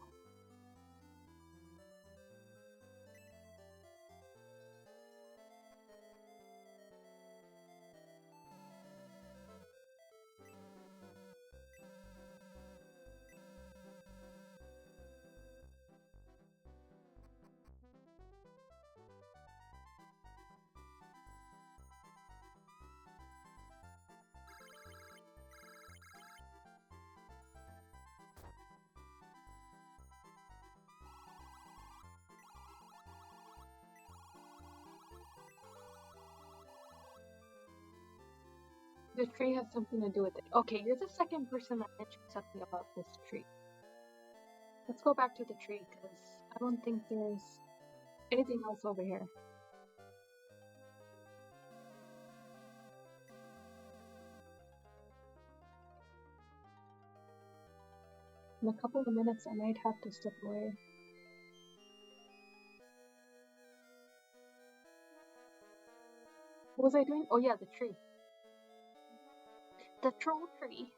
The tree has something to do with it. Okay, you're the second person that mentioned something about this tree. Let's go back to the tree, because I don't think there's anything else over here. In a couple of minutes, I might have to step away. What was I doing? Oh yeah, the tree. The troll tree.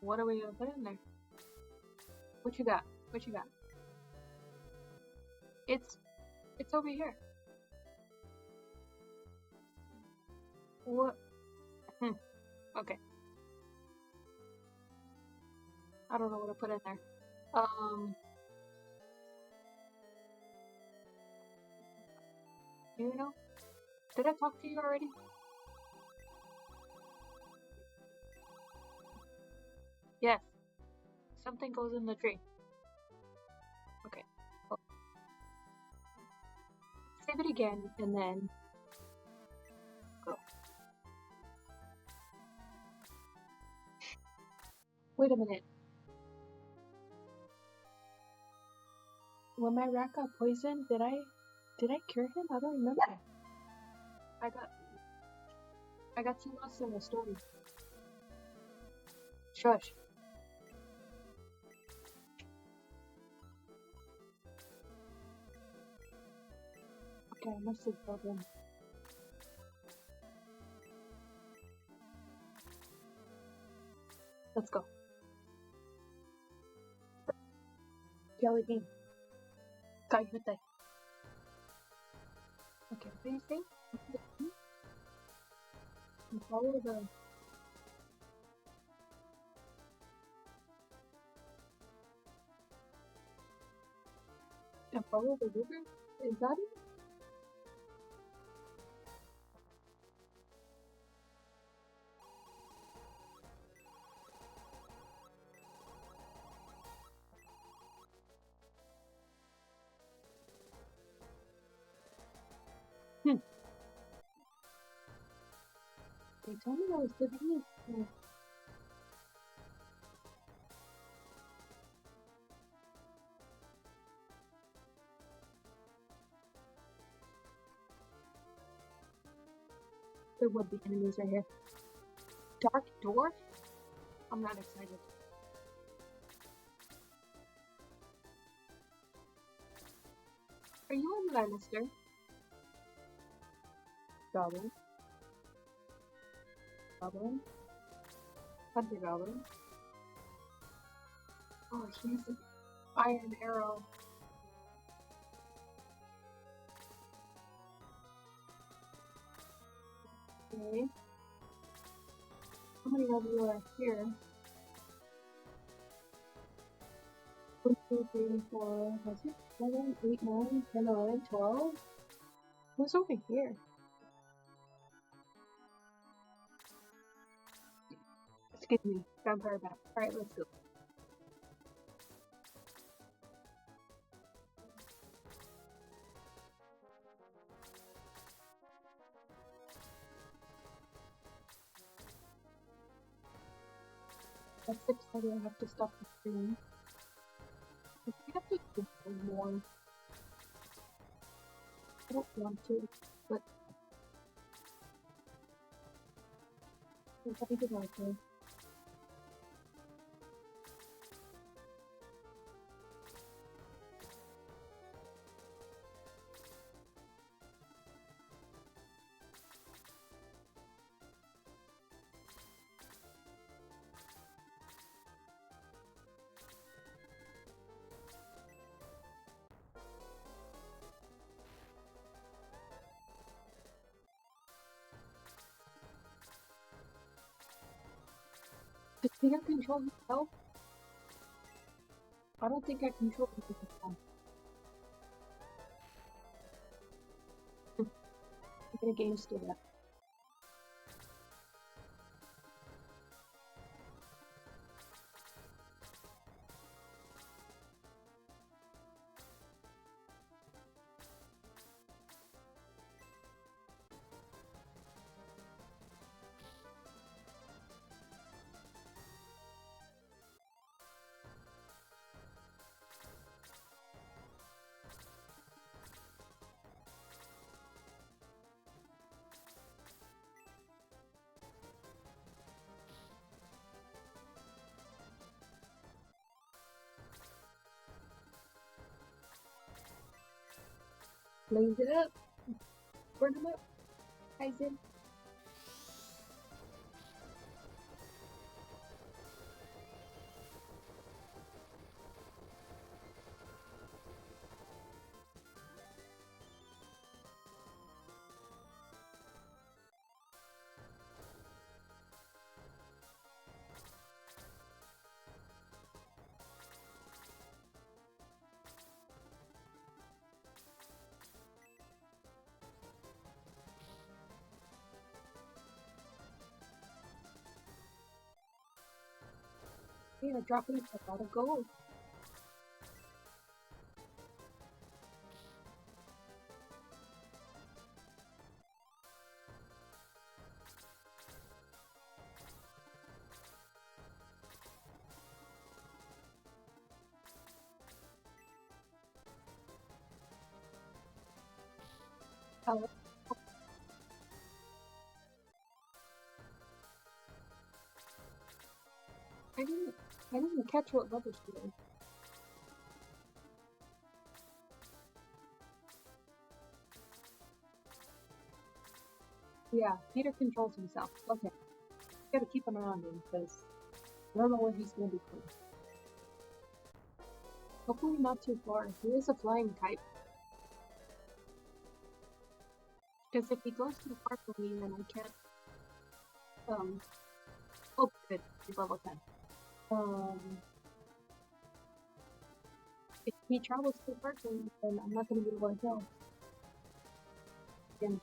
What are we gonna put in there? What you got? What you got? It's over here. What? Okay. I don't know what to put in there. Do you know? Did I talk to you already? Yes. Something goes in the tree. Okay. Well, save it again, and then go. Wait a minute. When my rat got poisoned, did I cure him? I don't remember. I got too lost in the story. Shush. Okay, I must have killed him. Let's go. Jelly bean. Got you there. Okay, what do you say? And follow the... And follow the river? Is that it? They told me I was good at it. There would be enemies right here. Dark Dwarf? I'm not excited. Are you a Lannister? Goblin. Goblin. Hunter Goblin. Oh, he has an iron arrow. Okay. How many of you are here? 1, 2, 3, 4, 5, 6, 7, 8, 9, 10, 11, 12. Who's over here? Excuse me, vampire bat. Alright, let's go. At 6:30 I have to stop the stream. We have to do more. I don't want to, but I think it's okay. Does Peter control himself? I don't think I control himself. I'm gonna get used to that. Blaze it up. Burn them up. Kaizen. We are dropping a lot of gold. I didn't catch what level she is. Yeah, Peter controls himself. Okay. Gotta keep an eye on him, because I don't know where he's gonna be from. Hopefully not too far. He is a flying type. Because if he goes too far from me, then I can't, oh good, he's level 10. If he travels too far from me, then I'm not gonna be able to kill. Again.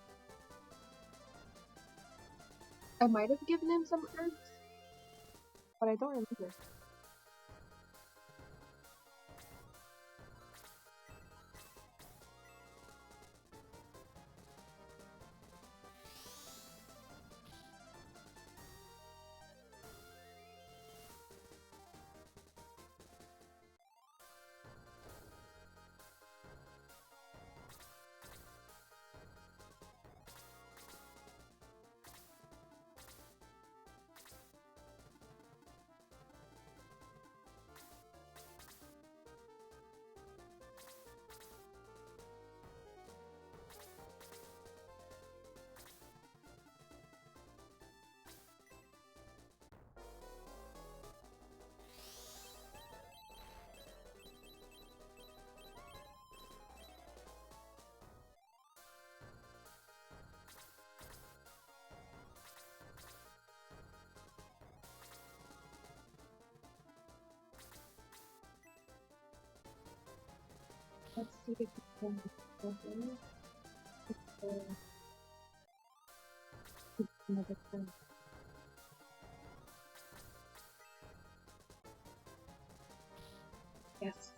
I might have given him some herbs, but I don't remember. Let's see if we can go there. Another turn. Yes.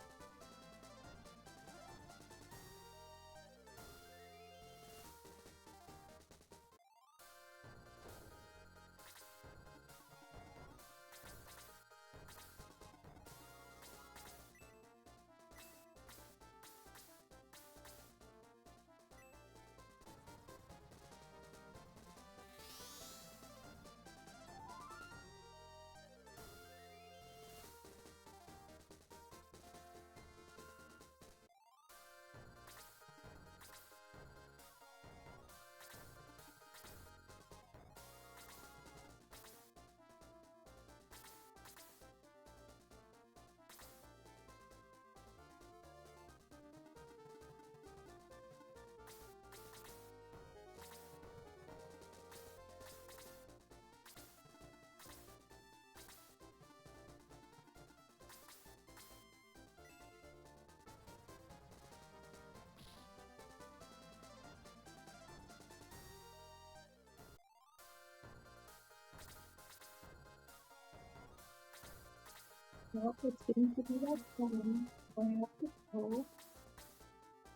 Well, it's getting to be that time where I have to go.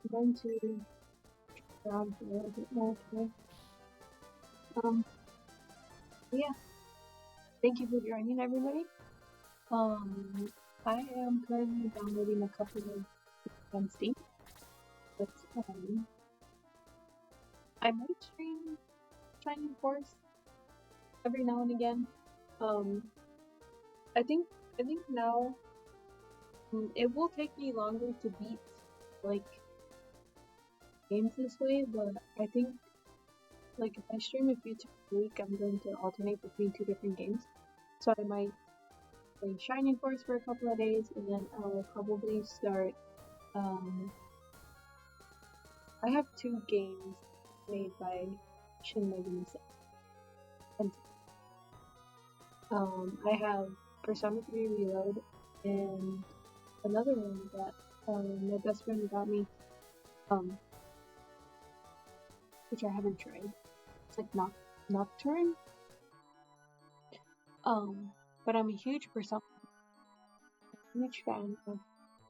I'm going to around a little bit more today. Yeah. Thank you for joining, everybody. I am currently downloading a couple of games on Steam, but I might stream Shining Force every now and again. I think now it will take me longer to beat like games this way, but I think like if I stream a few times a week, I'm going to alternate between 2 different games. So I might play Shining Force for a couple of days, and then I will probably start. I have 2 games made by Shin Megami Tensei. I have Persona 3 Reload and another one that my best friend got me, which I haven't tried. It's like Nocturne. But I'm a huge Persona, huge fan of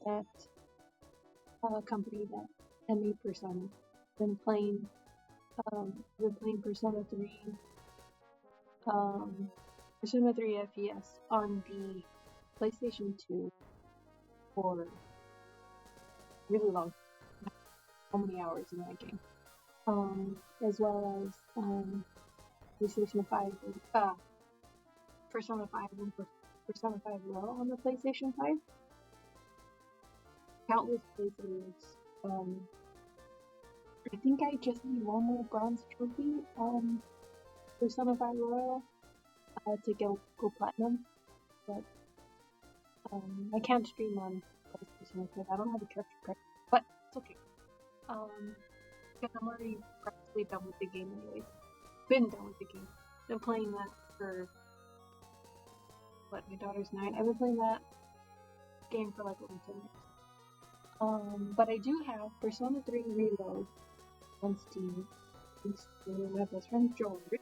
that company that made Persona. Been playing Persona 3, Persona 3 FES on the PlayStation 2 for really long. How many hours in that game? As well as PlayStation 5, Persona 5 and Persona 5 Royal on the PlayStation 5. Countless playthroughs. I think I just need one more bronze trophy on Persona 5 Royal to go platinum, but I can't stream on PlayStation because I don't have a character card. But it's okay. Because I'm already practically done with the game anyway. Been done with the game. Been playing that for my daughter's 9. I've been playing that game for like over 10 years. But I do have Persona 3 Reload on Steam, thanks to my best friend George.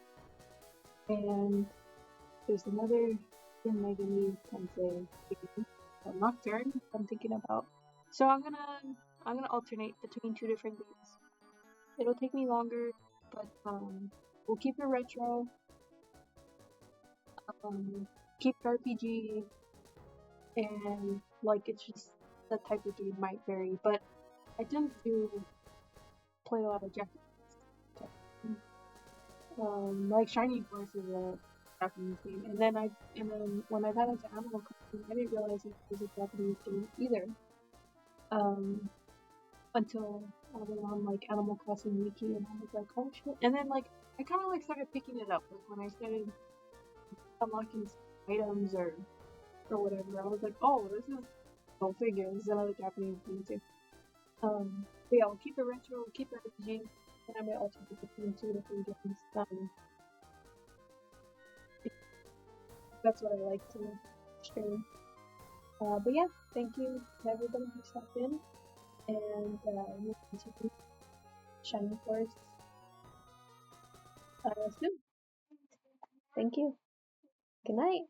And there's another Shin Megami Tensei game called Nocturne I'm thinking about. So I'm gonna alternate between 2 different games. It'll take me longer, but we'll keep it retro. Keep RPG, and like it's just the type of game might vary, but I tend to play a lot of Japanese. Like Shining Force is a Japanese game, and then when I got into Animal Crossing, I didn't realize it was a Japanese game either. Until I was on like Animal Crossing Wiki, and I was like, oh shit! And then like I kind of like started picking it up, like when I started unlocking items or whatever. I was like, oh, this is Go figure, this is another Japanese game too. But yeah, we'll keep it retro, we'll keep it RPG, and I may alternate between 2 different games. That's what I like to stream. But yeah, thank you to everybody who stopped in, and we'll continue Shining Force soon. Thank you. Good night.